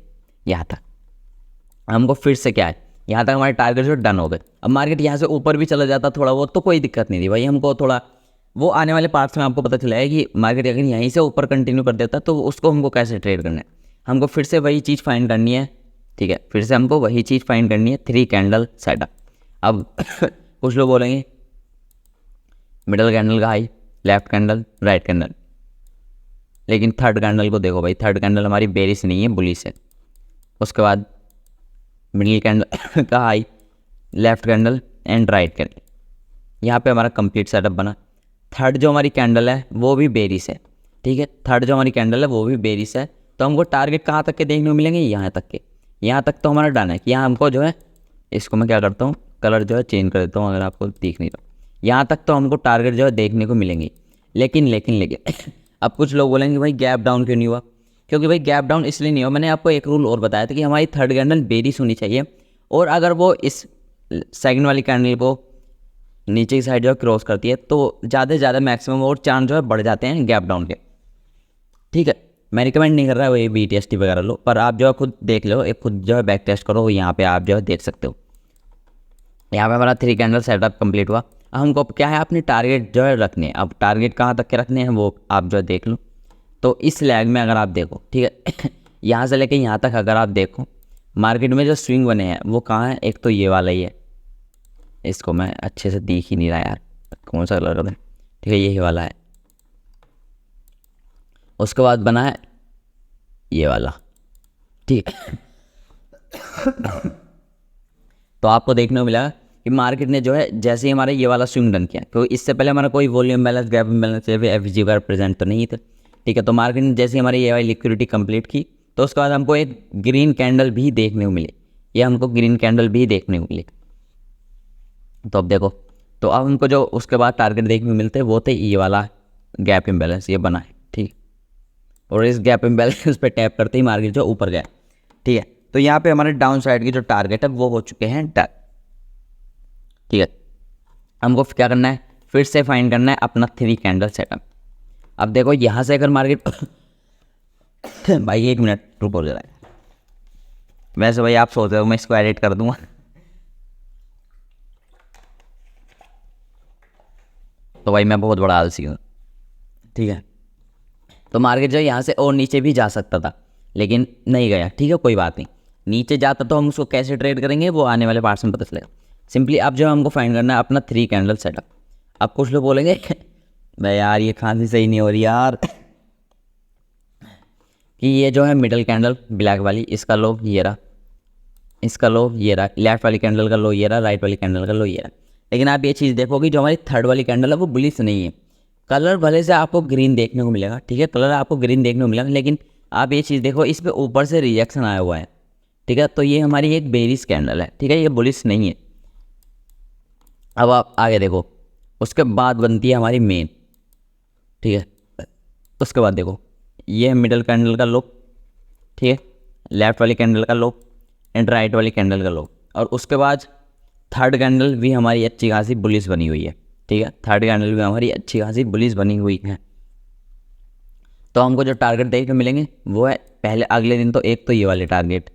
Speaker 1: यहाँ तक। हमको फिर से क्या है, यहाँ तक हमारे टारगेट जो डन हो गए। अब मार्केट यहाँ से ऊपर भी चला जाता थोड़ा बहुत तो कोई दिक्कत नहीं थी भाई, हमको थोड़ा वो आने वाले पार्ट्स में आपको पता चला है कि मार्केट अगर यहीं से ऊपर कंटिन्यू कर देता तो उसको हमको कैसे ट्रेड करना है। हमको फिर से वही चीज़ फाइंड करनी है। ठीक है, फिर से हमको वही चीज़ फाइंड करनी है, 3 कैंडल सेटअप। अब कुछ लोग बोलेंगे मिडल कैंडल का high, left candle, right candle, लेकिन थर्ड कैंडल को देखो भाई, थर्ड कैंडल हमारी बेरिश नहीं है, बुलिश है। उसके बाद मिडिल कैंडल का high, left candle and right candle, यहाँ पे हमारा कंप्लीट सेटअप बना। थर्ड जो हमारी कैंडल है वो भी बेरिश है। ठीक है, थर्ड जो हमारी कैंडल है वो भी बेरिश है। तो हमको टारगेट कहाँ तक के देखने को मिलेंगे, यहाँ तक के। यहाँ तक तो हमारा डन है कि यहाँ हमको जो है, इसको मैं क्या करता हूँ, कलर जो है चेंज कर देता हूँ अगर आपको दिख नहीं रहा। यहाँ तक तो हमको टारगेट जो है देखने को मिलेंगे। लेकिन अब कुछ लोग बोलेंगे भाई गैप डाउन क्यों नहीं हुआ, क्योंकि भाई गैप डाउन इसलिए नहीं हुआ, मैंने आपको एक रूल और बताया था कि हमारी थर्ड कैंडल बेरिश होनी चाहिए, और अगर वो इस सेकंड वाली कैंडल को नीचे की साइड जो है क्रॉस करती है तो ज़्यादा से ज़्यादा मैक्सिमम और चांस जो है बढ़ जाते हैं गैप डाउन के। ठीक है, मैं रिकमेंड नहीं कर रहा वही BTST वगैरह लो, पर आप जो है खुद देख लो, एक खुद जो है बैक टेस्ट करो, यहाँ पे आप जो है देख सकते हो। यहाँ पे हमारा 3 कैंडल सेटअप कंप्लीट हुआ। अब हमको क्या है, अपने टारगेट जो है रखने हैं। अब टारगेट कहाँ तक के रखने हैं वो आप जो है देख लो। तो इस लैग में अगर आप देखो, ठीक है यहाँ से लेके यहाँ तक अगर आप देखो, मार्केट में जो स्विंग बने हैं वो कहाँ है, एक तो ये वाला ही है, इसको मैं अच्छे से दिख ही नहीं रहा यार, कौन सा कलर है, ठीक है यही वाला है। उसके बाद बना है ये वाला, ठीक है तो आपको देखने को मिला कि मार्केट ने जो है जैसे ही हमारा ये वाला स्विंग डन किया, क्योंकि इससे पहले हमारा कोई वॉल्यूम बैलेंस, गैप बैलेंस या फिर FG वगैरह प्रेजेंट तो नहीं थे। ठीक है, तो मार्केट ने जैसे ही हमारी ये वाली लिक्विडिटी कंप्लीट की, तो उसके बाद हमको एक ग्रीन कैंडल भी देखने को मिली, ये हमको ग्रीन कैंडल भी देखने को मिली। तो अब देखो, तो अब हमको जो उसके बाद टारगेट देखने को मिलते हैं वो थे ये वाला गैप इम्बैलेंस, ये बना है, ठीक। और इस गैप इम्बैलेंस पे टैप करते ही मार्केट जो ऊपर गया, ठीक है। तो यहाँ पे हमारे डाउन साइड की जो टारगेट है वो हो चुके हैं टच, ठीक है। हमको क्या करना है, फिर से फाइंड करना है अपना 3 कैंडल सेटअप। अब देखो यहाँ से अगर मार्केट भाई 1 मिनट रुक हो जा रहा है, वैसे भाई आप सोच रहे हो मैं इसको एडिट कर दूंगा, तो भाई मैं बहुत बड़ा आलसी हूँ, ठीक है। तो मार्केट जो यहाँ से और नीचे भी जा सकता था लेकिन नहीं गया, ठीक है, कोई बात नहीं। नीचे जाता तो हम उसको कैसे ट्रेड करेंगे वो आने वाले पार्ट्स में पता चलेगा। सिंपली अब जो हमको फाइंड करना है अपना 3 कैंडल सेटअप। अब कुछ लोग बोलेंगे भाई यार ये खांसी सही नहीं हो रही यार, कि ये जो है मिडल कैंडल ब्लैक वाली, इसका लो ये रहा, इसका लो ये रहा, लेफ्ट वाली कैंडल का लो ये रहा, राइट वाली कैंडल का लो ये रहा। लेकिन आप ये चीज़ देखोगे जो हमारी थर्ड वाली कैंडल है वो बुलिश नहीं है। कलर भले से आपको ग्रीन देखने को मिलेगा, ठीक है, कलर आपको ग्रीन देखने को मिलेगा, लेकिन आप ये चीज़ देखो इस पर ऊपर से रिएक्शन आया हुआ है, ठीक है। तो ये हमारी एक बेरिश कैंडल है, ठीक है, ये बुलिश नहीं है। अब आप आगे देखो, उसके बाद बनती है हमारी मेन, ठीक है। उसके बाद देखो ये है मिडल कैंडल का लो, ठीक है, लेफ्ट वाली कैंडल का लो एंड राइट वाली कैंडल का लो। और उसके बाद थर्ड कैंडल भी हमारी अच्छी खासी बुलिश बनी हुई है, ठीक है, थर्ड कैंडल भी हमारी अच्छी खासी बुलिश बनी हुई है। तो हमको जो टारगेट देखने को मिलेंगे वो है पहले अगले दिन तो एक तो ये वाले टारगेट,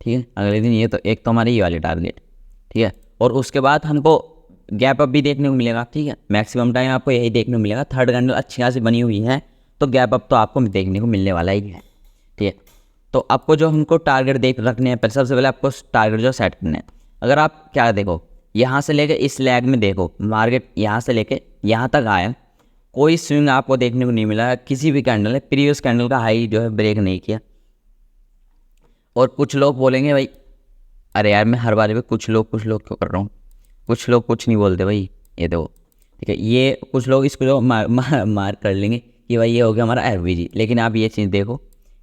Speaker 1: ठीक है, अगले दिन ये तो एक तो हमारे ये वाले टारगेट, ठीक है। और उसके बाद हमको गैप अप भी देखने को मिलेगा, ठीक है, मैक्सिमम टाइम आपको यही देखने को मिलेगा। थर्ड कैंडल अच्छी खासी बनी हुई है तो गैप अप तो आपको देखने को मिलने वाला ही है, ठीक है। तो आपको जो हमको टारगेट देख रखने हैं, पहले सबसे पहले आपको टारगेट जो सेट करने हैं। अगर आप क्या देखो यहाँ से लेके इस लैग में देखो मार्केट यहाँ से लेके यहाँ तक आया, कोई स्विंग आपको देखने को नहीं मिला, किसी भी कैंडल ने प्रीवियस कैंडल का हाई जो है ब्रेक नहीं किया। और कुछ लोग बोलेंगे भाई अरे यार मैं हर बार में कुछ लोग क्यों कर रहा हूँ, कुछ लोग कुछ नहीं बोलते भाई, ये देखो, ठीक है। ये कुछ लोग इसको जो मार कर लेंगे कि भाई ये हो गया हमारा एफवीजी। लेकिन आप ये चीज़ देखो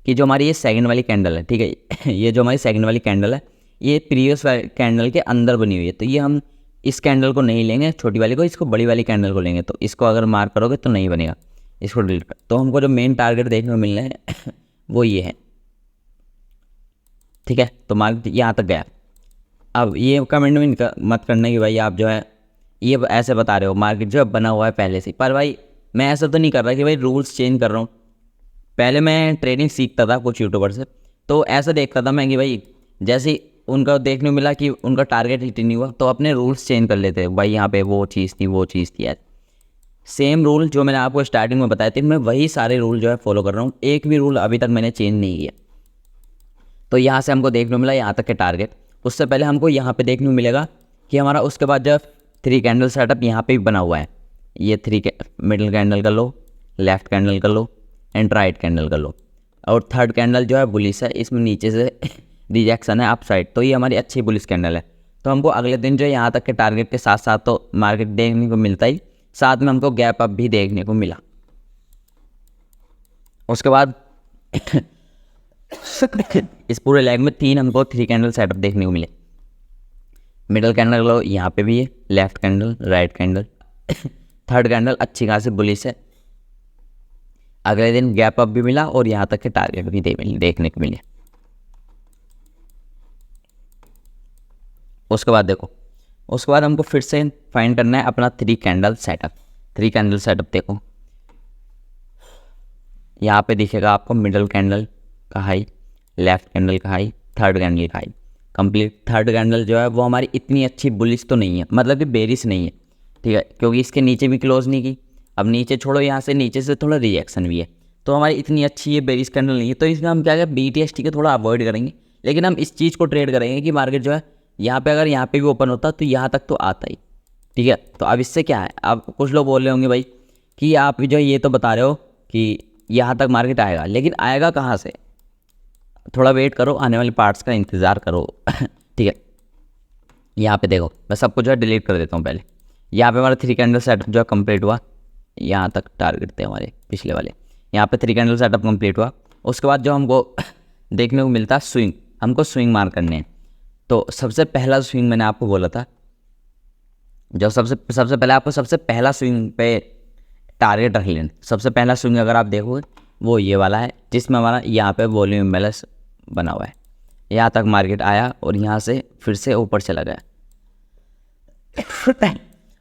Speaker 1: कि जो हमारी ये सेकंड वाली कैंडल है, ठीक है, ये जो हमारी सेकंड वाली कैंडल है ये प्रीवियस कैंडल के अंदर बनी हुई है। तो ये हम इस कैंडल को नहीं लेंगे छोटी वाली को, इसको बड़ी वाली कैंडल को लेंगे। तो इसको अगर मार्क करोगे तो नहीं बनेगा, इसको डिलीट कर। तो हमको जो मेन टारगेट देखने को मिलना है वो ये है, ठीक है। तो मार्केट यहाँ तक गया। अब ये कमेंट में मत करना कि भाई आप जो है ये ऐसे बता रहे हो मार्केट जो है बना हुआ है पहले से। पर भाई मैं ऐसा तो नहीं कर रहा कि भाई रूल्स चेंज कर रहा हूँ। पहले मैं ट्रेडिंग सीखता था कुछ यूट्यूबर से, तो ऐसा देखता था मैं कि भाई जैसे उनका देखने को मिला कि उनका टारगेट हिट नहीं हुआ तो अपने रूल्स चेंज कर लेते, भाई यहाँ पे वो चीज़ थी वो चीज़ थी। यार सेम रूल जो मैंने आपको स्टार्टिंग में बताए थे मैं वही सारे रूल जो है फॉलो कर रहा हूँ, एक भी रूल अभी तक मैंने चेंज नहीं किया। तो यहाँ से हमको देखने को मिला यहाँ तक के टारगेट। उससे पहले हमको यहाँ पे देखने को मिलेगा कि हमारा उसके बाद जब 3 कैंडल सेटअप यहाँ पे भी बना हुआ है, ये 3 मिडिल कैंडल का लो, लेफ्ट कैंडल का लो एंड राइट कैंडल का लो। और थर्ड कैंडल जो है बुलिश है, इसमें नीचे से रिजेक्शन है अप साइड, तो ये हमारी अच्छी बुलिश कैंडल है। तो हमको अगले दिन जो है यहाँ तक के टारगेट के साथ साथ तो मार्केट देखने को मिलता ही, साथ में हमको गैप अप भी देखने को मिला। उसके बाद इस पूरे लेग में 3 हमको 3 कैंडल सेटअप देखने को मिले। मिडल कैंडल लो यहाँ पे भी है, left candle, right candle, third candle अच्छी खासी बुलिश है। अगले दिन गैप अप भी मिला और यहाँ तक के टारगेट भी देखने को मिले। उसके बाद देखो, उसके बाद हमको फिर से फाइंड करना है अपना 3 कैंडल सेटअप। 3 कैंडल सेटअप देखो यहाँ पे दिखेगा आपको मिडल कैंडल का हाई, लेफ्ट कैंडल का हाई, थर्ड कैंडल का हाई। कंप्लीट थर्ड कैंडल जो है वो हमारी इतनी अच्छी बुलिश तो नहीं है, मतलब कि बेरिश नहीं है, ठीक है, क्योंकि इसके नीचे भी क्लोज नहीं की। अब नीचे छोड़ो, यहाँ से नीचे से थोड़ा रिएक्शन भी है, तो हमारी इतनी अच्छी ये बेरिश कैंडल नहीं है। तो इसमें हम क्या करें, BTST के थोड़ा अवॉइड करेंगे, लेकिन हम इस चीज़ को ट्रेड करेंगे कि मार्केट जो है यहाँ पे अगर यहाँ पे भी ओपन होता तो यहाँ तक तो आता ही, ठीक है। तो अब इससे क्या है, अब कुछ लोग बोल रहे होंगे भाई कि आप जो ये तो बता रहे हो कि यहाँ तक मार्केट आएगा, लेकिन आएगा कहाँ से, थोड़ा वेट करो, आने वाले पार्ट्स का इंतज़ार करो, ठीक है। यहाँ पे देखो मैं सबको जो है डिलीट कर देता हूँ पहले। यहाँ पे हमारा 3 कैंडल सेटअप जो है कंप्लीट हुआ, यहाँ तक टारगेट थे हमारे पिछले वाले। यहाँ पे 3 कैंडल सेटअप कंप्लीट हुआ। उसके बाद जो हमको देखने को मिलता है स्विंग, हमको स्विंग मार करने हैं। तो सबसे पहला स्विंग मैंने आपको बोला था जो सबसे पहले आपको सबसे पहला स्विंग पे टारगेट रख लेना। सबसे पहला स्विंग अगर आप देखोगे वो ये वाला है, जिसमें हमारा यहाँ पे वॉल्यूम इम्बैलेंस बना हुआ है। यहाँ तक मार्केट आया और यहाँ से फिर से ऊपर चला गया।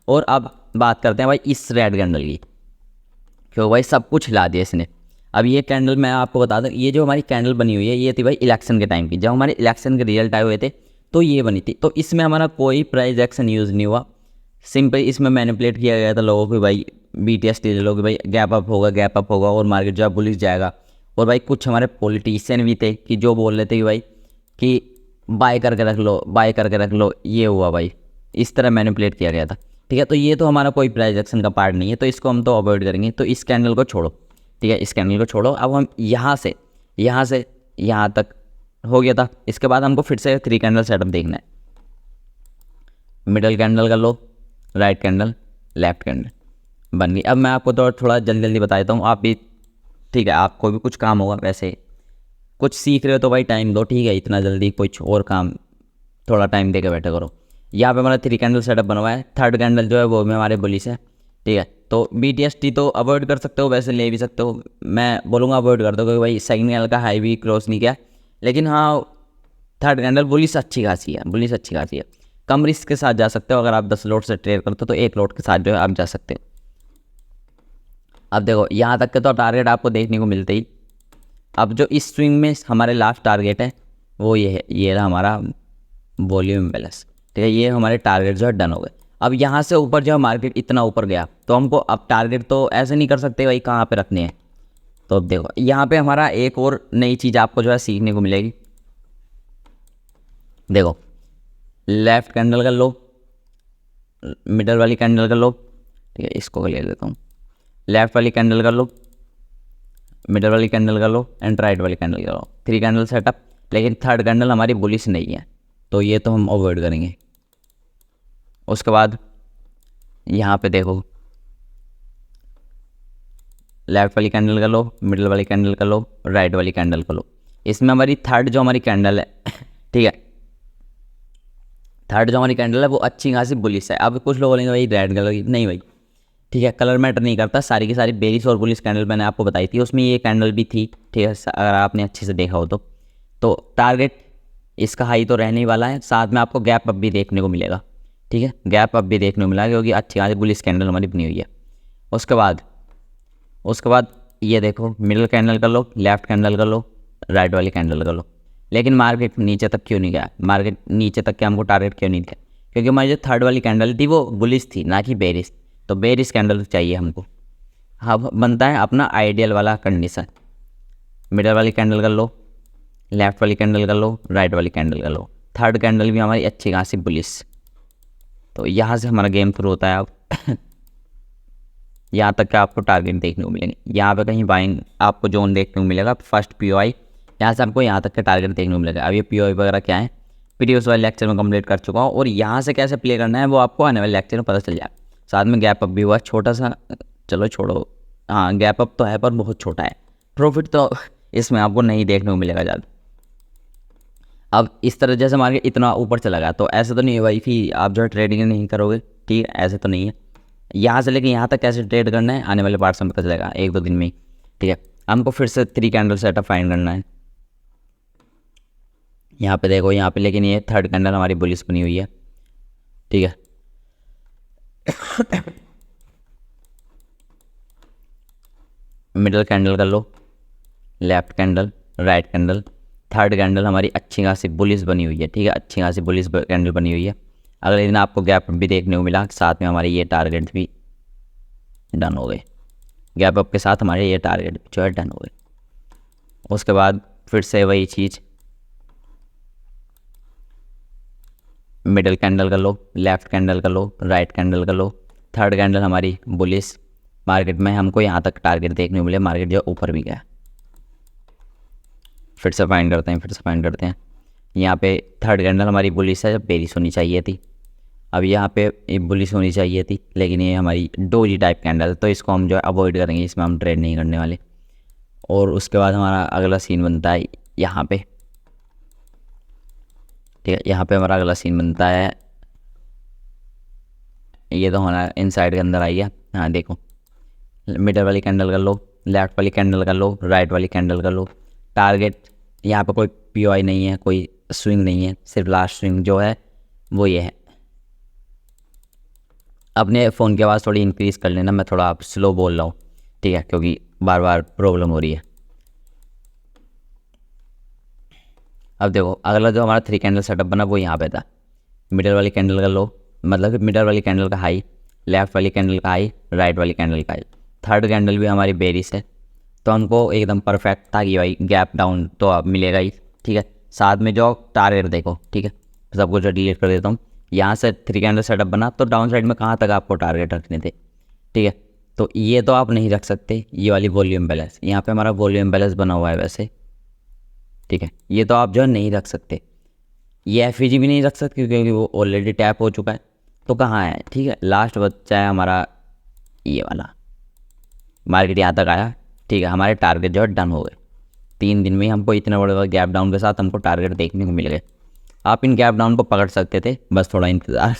Speaker 1: और अब बात करते हैं भाई इस रेड कैंडल की, क्यों भाई सब कुछ हिला दिया इसने। अब ये कैंडल मैं आपको बता दूं, ये जो हमारी कैंडल बनी हुई है ये थी भाई इलेक्शन के टाइम की, जब हमारे इलेक्शन के रिजल्ट आए हुए थे तो ये बनी थी। तो इसमें हमारा कोई प्राइस एक्शन यूज़ नहीं हुआ, सिंपल इसमें मैनिपुलेट किया गया था लोगों को भाई BTS ले लो कि भाई गैप अप होगा और मार्केट जो है बुलिश जाएगा। और भाई कुछ हमारे पॉलिटिशियन भी थे कि जो बोल रहे थे कि भाई कि बाय करके रख लो, ये हुआ भाई, इस तरह मैनिपुलेट किया गया था। ठीक है, तो ये तो हमारा कोई प्राइस एक्शन का पार्ट नहीं है, तो इसको हम तो अवॉइड करेंगे। तो इस कैंडल को छोड़ो, ठीक है, इस कैंडल को छोड़ो। अब हम यहाँ से यहाँ तक हो गया था। इसके बाद हमको फिर से 3 कैंडल सेटअप देखना है। मिडल कैंडल का लो, राइट कैंडल, लेफ्ट कैंडल बन गई। अब मैं आपको तो थोड़ा जल्दी बता देता हूँ, आप भी ठीक है, आपको भी कुछ काम होगा, वैसे कुछ सीख रहे हो तो भाई टाइम दो, ठीक है, इतना जल्दी कुछ और काम थोड़ा टाइम दे के बैठे करो। यहाँ पे हमारा 3 कैंडल सेटअप बना हुआ है। थर्ड कैंडल जो है वो भी हमारे बुलिश है, ठीक है। तो BTST तो अवॉइड कर सकते हो, वैसे ले भी सकते हो, मैं बोलूँगा अवॉइड कर दो, क्योंकि भाई सेकंड कैंडल का हाई भी क्रॉस नहीं किया। लेकिन हाँ, थर्ड कैंडल बुलिश अच्छी खासी है, कम रिस्क के साथ जा सकते हो। अगर आप 10 लोट से ट्रेड करते हो तो 1 लोट के साथ जो है आप जा सकते हो। अब देखो यहाँ तक के तो टारगेट आपको देखने को मिलते ही। अब जो इस स्विंग में हमारे लास्ट टारगेट है वो ये है, ये रहा हमारा वॉल्यूम इम्बैलेंस, ठीक है। ये हमारे टारगेट जो है डन हो गए। अब यहाँ से ऊपर जो मार्केट इतना ऊपर गया तो हमको अब टारगेट तो ऐसे नहीं कर सकते भाई कहाँ पे रखने हैं। तो अब देखो यहाँ पे हमारा एक और नई चीज़ आपको जो है सीखने को मिलेगी। देखो लेफ्ट कैंडल का लो, मिडल वाली कैंडल का लो, ठीक है, इसको ले लेता हूँ। लेफ्ट वाली कैंडल का लो, मिडल वाली कैंडल का लो एंड राइट वाली कैंडल का लो, 3 कैंडल सेटअप। लेकिन थर्ड कैंडल हमारी बुलिश नहीं है, तो ये तो हम अवॉइड करेंगे। उसके बाद यहाँ पे देखो लेफ्ट वाली कैंडल का लो, मिडल वाली कैंडल का लो, राइट वाली कैंडल का लो। इसमें हमारी थर्ड जो हमारी कैंडल है ठीक है, थर्ड जो हमारी कैंडल है वो अच्छी खासी बुलिश है। अब कुछ लोग बोलेंगे भाई रेड कलर की, नहीं भाई, ठीक है, कलर मैटर नहीं करता, सारी की सारी बेरिश और बुलिश कैंडल मैंने आपको बताई थी, उसमें ये कैंडल भी थी, ठीक है, अगर आपने अच्छे से देखा हो तो टारगेट इसका हाई तो रहने ही वाला है, साथ में आपको गैप अप भी देखने को मिलेगा, ठीक है, गैप अप भी देखने को मिला क्योंकि अच्छी खासी बुलिश कैंडल हमारी बनी हुई है। उसके बाद ये देखो मिडल कैंडल कर लो, लेफ्ट कैंडल कर लो, राइट वाली कैंडल कर लो। लेकिन मार्केट नीचे तक क्यों नहीं गया, मार्केट नीचे तक के हमको टारगेट क्यों नहीं दिया, क्योंकि हमारी जो थर्ड वाली कैंडल थी वो बुलिश थी ना कि बेरिश, तो बेरिश कैंडल चाहिए हमको। अब बनता है अपना आइडियल वाला कंडीशन, मिडल वाली कैंडल कर लो, लेफ्ट वाली कैंडल कर लो, राइट वाली कैंडल कर लो, थर्ड कैंडल भी हमारी अच्छी खासी बुलिश। तो यहाँ से हमारा गेम शुरू होता है। अब यहाँ तक का आपको टारगेट देखने को मिलेंगे, यहाँ पे कहीं बाइंग आपको जोन देखने को मिलेगा, फर्स्ट POI, यहाँ से आपको यहाँ तक का टारगेट देखने को मिलेगा। अब ये POI वगैरह क्या है प्रीवियस वाले लेक्चर में कंप्लीट कर चुका हूँ, और यहाँ से कैसे प्ले करना है वो आपको आने वाले लेक्चर में पता चल जाएगा। साथ में गैप अप भी हुआ छोटा सा, चलो छोड़ो, हाँ गैप अप तो है पर बहुत छोटा है, प्रॉफिट तो इसमें आपको नहीं देखने को मिलेगा ज़्यादा। अब इस तरह जैसे मार्केट इतना ऊपर चला गया तो ऐसे तो नहीं है भाई कि आप जो है ट्रेडिंग नहीं करोगे, ठीक है, ऐसे तो नहीं है। यहाँ से लेके यहाँ तक कैसे ट्रेड करना है आने वाले पार्ट्स में पता चलेगा 1-2 दिन में ही, ठीक है। हमको फिर से 3 कैंडल सेटअप फाइंड करना है। यहाँ पे देखो, यहाँ पे लेकिन ये थर्ड कैंडल हमारी बुलिश बनी हुई है, ठीक है। मिडल कैंडल कर लो, left candle, right candle, third candle हमारी अच्छी खासी बुलिश बनी हुई है, ठीक है, अच्छी खासी बुलिश कैंडल बनी हुई है। अगले दिन आपको गैप भी देखने को मिला, साथ में हमारे ये टारगेट भी डन हो गए, गैप अप के साथ हमारे ये टारगेट जो है डन हो गए। उसके बाद फिर से वही चीज़, मिडल कैंडल कर लो, लेफ्ट कैंडल कर लो, राइट कैंडल कर लो, थर्ड कैंडल हमारी बुलिश, मार्केट में हमको यहाँ तक टारगेट देखने को मिले, मार्केट जो ऊपर भी गया। फिर से फाइंड करते हैं। यहाँ पे थर्ड कैंडल हमारी बुलिश है, जब बेरिश होनी चाहिए थी। अब यहाँ पे बुलिश होनी चाहिए थी, लेकिन ये हमारी डोजी टाइप कैंडल है, तो इसको हम जो है अवॉइड करेंगे, इसमें हम ट्रेड नहीं करने वाले। और उसके बाद हमारा अगला सीन बनता है यहाँ पे, ठीक है, यहाँ पे हमारा अगला सीन बनता है ये तो हमारा इनसाइड के अंदर आई है। हाँ देखो, मिडल वाली कैंडल कर लो, लेफ्ट वाली कैंडल कर लो, राइट वाली कैंडल कर लो। टारगेट यहाँ पे कोई पीओआई नहीं है, कोई स्विंग नहीं है, सिर्फ लास्ट स्विंग जो है वो ये है। अपने फ़ोन की आवाज़ थोड़ी इंक्रीज़ कर लेना, मैं थोड़ा आप स्लो बोल रहा हूँ, ठीक है, क्योंकि बार बार प्रॉब्लम हो रही है। अब देखो, अगला जो हमारा 3 कैंडल सेटअप बना वो यहाँ पे था। मिडल वाली कैंडल का लो, मतलब मिडल वाली कैंडल का हाई, लेफ्ट वाली कैंडल का हाई, राइट वाली कैंडल का हाई। थर्ड कैंडल भी हमारी बेरिश है, तो हमको एकदम परफेक्ट था कि भाई गैप डाउन तो अब मिलेगा ही, ठीक है। साथ में जो टारगेट देखो, ठीक है, सब कुछ डिलीट कर देता हूँ। यहाँ से 3 कैंडल सेटअप बना, तो डाउन साइड में कहाँ तक आपको टारगेट रखने थे, ठीक है। तो ये तो आप नहीं रख सकते, ये वाली वॉल्यूम बैलेंस, यहाँ पे हमारा वॉल्यूम बैलेंस बना हुआ है वैसे, ठीक है। ये तो आप जो है नहीं रख सकते, ये एफईजी भी नहीं रख सकते क्योंकि वो ऑलरेडी टैप हो चुका है। तो कहाँ है, ठीक है, लास्ट बच्चा है हमारा ये वाला, मार्केट यहाँ तक आया, ठीक है। हमारे टारगेट जो है डन हो गए। 3 दिन में हमको इतने बड़े गैप डाउन के साथ हमको टारगेट देखने को मिल गए। आप इन गैप डाउन को पकड़ सकते थे, बस थोड़ा इंतज़ार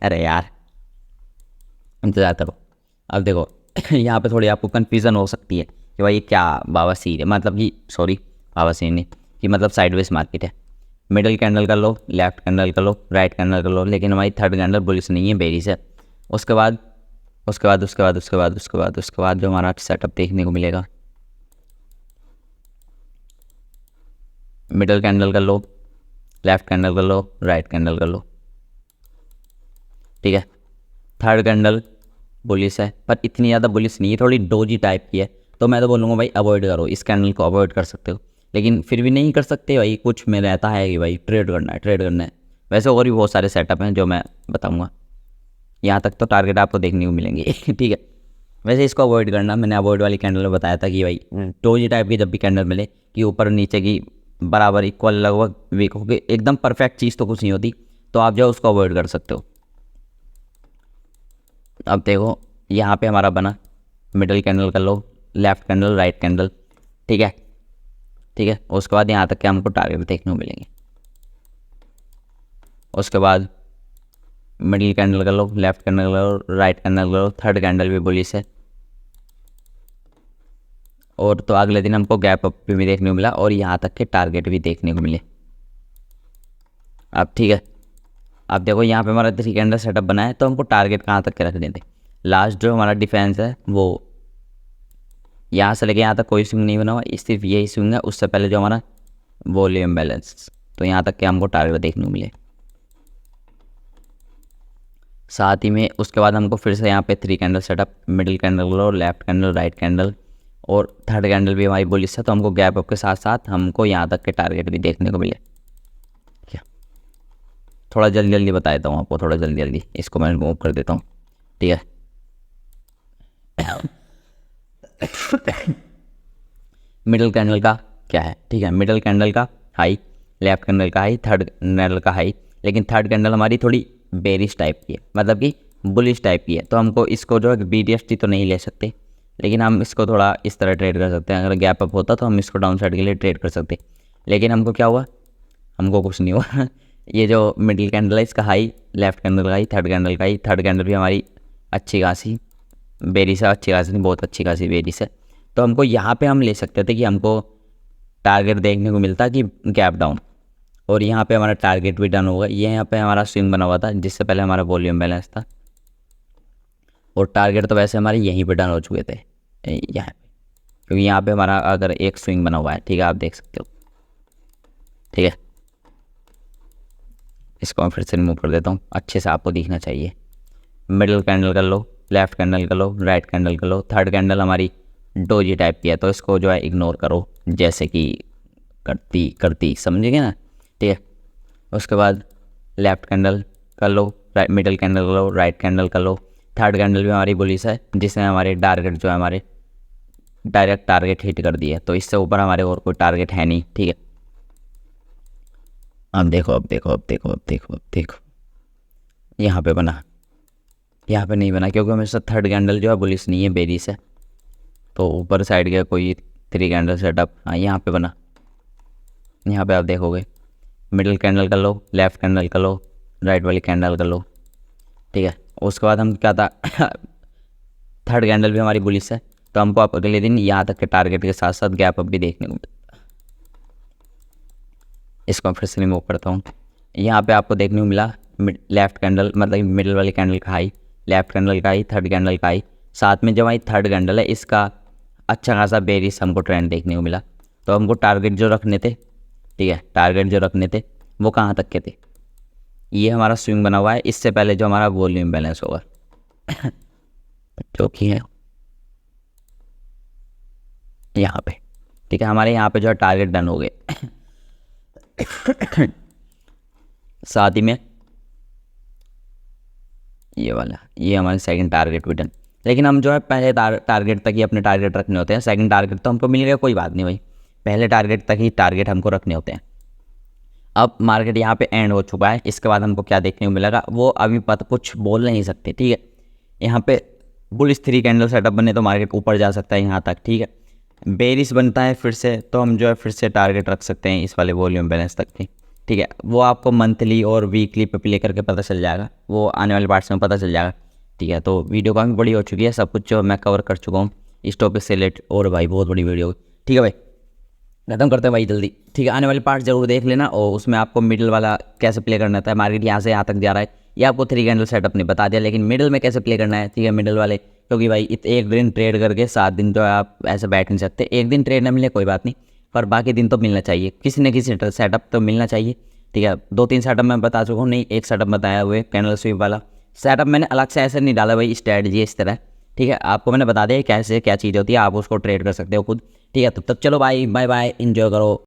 Speaker 1: अरे यार, इंतज़ार करो। अब देखो यहाँ पे थोड़ी आपको कन्फ्यूज़न हो सकती है कि भाई क्या बावासीर है, मतलब कि सॉरी बावासीर नहीं, कि मतलब साइडवेज मार्केट है। मिडल कैंडल कर लो, लेफ्ट कैंडल कर लो, राइट कैंडल कर लो, लेकिन हमारी थर्ड कैंडल बुलिश नहीं है, बेरिश है। उसके बाद जो हमारा सेटअप देखने को मिलेगा, मिडल कैंडल कर लो, लेफ्ट कैंडल कर लो, राइट कैंडल कर लो, ठीक है। थर्ड कैंडल बुलिश है, पर इतनी ज़्यादा बुलिश नहीं है, थोड़ी डोजी टाइप की है, तो मैं तो बोलूँगा भाई अवॉइड करो, इस कैंडल को अवॉइड कर सकते हो। लेकिन फिर भी नहीं कर सकते भाई, कुछ में रहता है कि भाई ट्रेड करना है। वैसे और भी बहुत सारे सेटअप हैं जो मैं बताऊँगा, यहाँ तक तो टारगेट आपको देखने को मिलेंगे ठीक है। वैसे इसको अवॉइड करना, मैंने अवॉइड वाली कैंडल में बताया था कि भाई डोजी टाइप की जब भी कैंडल मिले कि ऊपर नीचे की बराबर इक्वल लगभग वीक हो गई, एकदम परफेक्ट चीज़ तो कुछ नहीं होती, तो आप जो उसको अवॉइड कर सकते हो। अब देखो यहाँ पे हमारा बना, मिडल कैंडल कर लो, लेफ्ट कैंडल, राइट कैंडल, ठीक है, ठीक है। उसके बाद यहाँ तक के हमको टारगेट देखने को मिलेंगे। उसके बाद मिडिल कैंडल कर लो, लेफ्ट कैंडल कर लो, राइट कैंडल कर लो, थर्ड कैंडल भी बुलिश है। और तो अगले दिन हमको गैप अप भी देखने को मिला और यहाँ तक के टारगेट भी देखने को मिले। अब ठीक है, अब देखो यहाँ पे हमारा 3 कैंडल सेटअप बना है, तो हमको टारगेट कहाँ तक के रखने थे। लास्ट जो हमारा डिफेंस है वो यहाँ से लेके यहाँ तक कोई स्विंग नहीं बना हुआ, सिर्फ यही स्विंग है, उससे पहले जो हमारा वॉल्यूम बैलेंस, तो यहाँ तक के हमको टारगेट देखने को मिले। साथ ही में उसके बाद हमको फिर से यहाँ पे 3 कैंडल सेटअप, मिडिल कैंडल और लेफ्ट कैंडल, राइट कैंडल और थर्ड कैंडल भी हमारी बुलिश है, तो हमको गैप अप के साथ साथ हमको यहाँ तक के टारगेट भी देखने को मिले। क्या थोड़ा जल्दी जल्दी बता देता हूँ आपको, थोड़ा जल्दी जल्दी इसको मैं मूव कर देता हूँ, ठीक है। मिडिल कैंडल का क्या है, ठीक है, मिडिल कैंडल का हाई, लेफ्ट कैंडल का हाई, थर्ड कैंडल का हाई, लेकिन थर्ड कैंडल हमारी थोड़ी बेरिश टाइप की है, मतलब कि बुलिश टाइप की है, तो हमको इसको जो है BDST तो नहीं ले सकते, लेकिन हम इसको थोड़ा इस तरह ट्रेड कर सकते हैं। अगर गैप अप होता तो हम इसको डाउन साइड के लिए ट्रेड कर सकते, लेकिन हमको क्या हुआ, हमको कुछ नहीं हुआ ये जो मिडिल कैंडल है इसका हाई, लेफ्ट कैंडल का हाई, थर्ड कैंडल का हाई, थर्ड कैंडल भी हमारी अच्छी खासी बेरिश है, अच्छी खासी नहीं, बहुत अच्छी खासी बेरिश है, तो हमको यहाँ पे हम ले सकते थे कि हमको टारगेट देखने को मिलता कि गैप डाउन, और यहाँ पे हमारा टारगेट भी डन होगा। ये यहाँ पे हमारा स्विंग बना हुआ था जिससे पहले हमारा वॉल्यूम बैलेंस था, और टारगेट तो वैसे हमारे यहीं पे डन हो चुके थे यहाँ पे, क्योंकि यहाँ पे हमारा अगर एक स्विंग बना हुआ है, ठीक है, आप देख सकते हो, ठीक है। इसको मैं फिर से रिमूव कर देता हूँ, अच्छे से आपको दिखना चाहिए। मिडिल कैंडल कर लो, लेफ्ट कैंडल कर लो, राइट कैंडल कर लो, थर्ड कैंडल हमारी डोजी टाइप की है, तो इसको जो है इग्नोर करो, जैसे कि करती समझेंगे ना, ठीक है। उसके बाद लेफ्ट कैंडल कर लो, मिडिल कैंडल कर लो, राइट कैंडल कर लो, थर्ड कैंडल भी हमारी बुलिश है, जिसने हमारे टारगेट जो है हमारे डायरेक्ट टारगेट हिट कर दिए, तो इससे ऊपर हमारे और कोई टारगेट है नहीं, ठीक है। अब देखो यहाँ पे बना, यहाँ पे नहीं बना क्योंकि हमेशा थर्ड कैंडल जो है बुलिश नहीं है, बेरिश है, तो ऊपर साइड का कोई 3 कैंडल सेटअप, हाँ यहाँ पे बना। यहाँ पे आप देखोगे मिडिल कैंडल कर लो, लेफ्ट कैंडल कर लो, राइट वाली कैंडल कर लो, ठीक है। उसके बाद हम क्या था थर्ड कैंडल भी हमारी बुलिश है, तो हमको अब अगले दिन यहाँ तक के टारगेट के साथ साथ गैप अप भी देखने को मिलता है। इसको मैं फिर से रिमूव करता हूँ। यहाँ पे आपको देखने को मिला लेफ्ट कैंडल, मतलब मिडिल वाली कैंडल का हाई, लेफ्ट कैंडल का हाई, थर्ड कैंडल का हाई, साथ में जो हमारी थर्ड कैंडल है इसका अच्छा खासा बेरिश हमको ट्रेंड देखने को मिला। तो हमको टारगेट जो रखने थे, ठीक है, टारगेट जो रखने थे वो कहाँ तक के थे, ये हमारा स्विंग बना हुआ है, इससे पहले जो हमारा वॉल्यूम बैलेंस होगा जो कि है यहाँ पे, ठीक है। हमारे यहाँ पे जो है टारगेट डन हो गए साथ ही में ये वाला, ये हमारे सेकंड टारगेट भी डन। लेकिन हम जो है पहले टारगेट तक ही अपने टारगेट रखने होते हैं। सेकंड टारगेट तो हमको मिल गया, कोई बात नहीं भाई, पहले टारगेट तक ही टारगेट हमको रखने होते हैं। अब मार्केट यहाँ पे एंड हो चुका है, इसके बाद हमको क्या देखने को मिलेगा वो अभी पता कुछ बोल नहीं सकते, ठीक है। यहाँ पे बुलिश 3 कैंडल सेटअप बने तो मार्केट ऊपर जा सकता है यहाँ तक, ठीक है। बेरिश बनता है फिर से तो हम जो है फिर से टारगेट रख सकते हैं इस वाले वॉल्यूम बैलेंस तक की, ठीक है। वो आपको मंथली और वीकली पे प्ले करके पता चल जाएगा, वो आने वाले पार्ट्स में पता चल जाएगा, ठीक है। तो वीडियो काफ़ी बड़ी हो चुकी है, सब कुछ जो मैं कवर कर चुका हूँ इस टॉपिक से रिलेटेड, और भाई बहुत बड़ी वीडियो, ठीक है भाई, खत्म करते हैं भाई जल्दी, ठीक है। आने वाले पार्ट जरूर देख लेना, और उसमें आपको मिडिल वाला कैसे प्ले करना था। मार्केट यहाँ से यहाँ तक जा रहा है, ये आपको 3 कैंडल सेटअप ने बता दिया, लेकिन मिडिल में कैसे प्ले करना है, ठीक है, मिडिल वाले, क्योंकि भाई एक दिन ट्रेड करके 7 दिन तो आप ऐसे बैठ नहीं सकते। एक दिन ट्रेड ना मिले कोई बात नहीं, पर बाकी दिन तो मिलना चाहिए, किसी न किसी सेटअप तो मिलना चाहिए, ठीक है। 2-3 सेटअप मैं बता चुका हूँ, नहीं एक सेटअप बताया हुए कैंडल स्वीप वाला सेटअप मैंने अलग से ऐसे नहीं डाला भाई, स्ट्रैटेजी इस तरह, ठीक है। आपको मैंने बता दिया कैसे क्या चीज़ होती है, आप उसको ट्रेड कर सकते हो खुद, ठीक है। तब तक चलो भाई, बाय बाय, एंजॉय करो।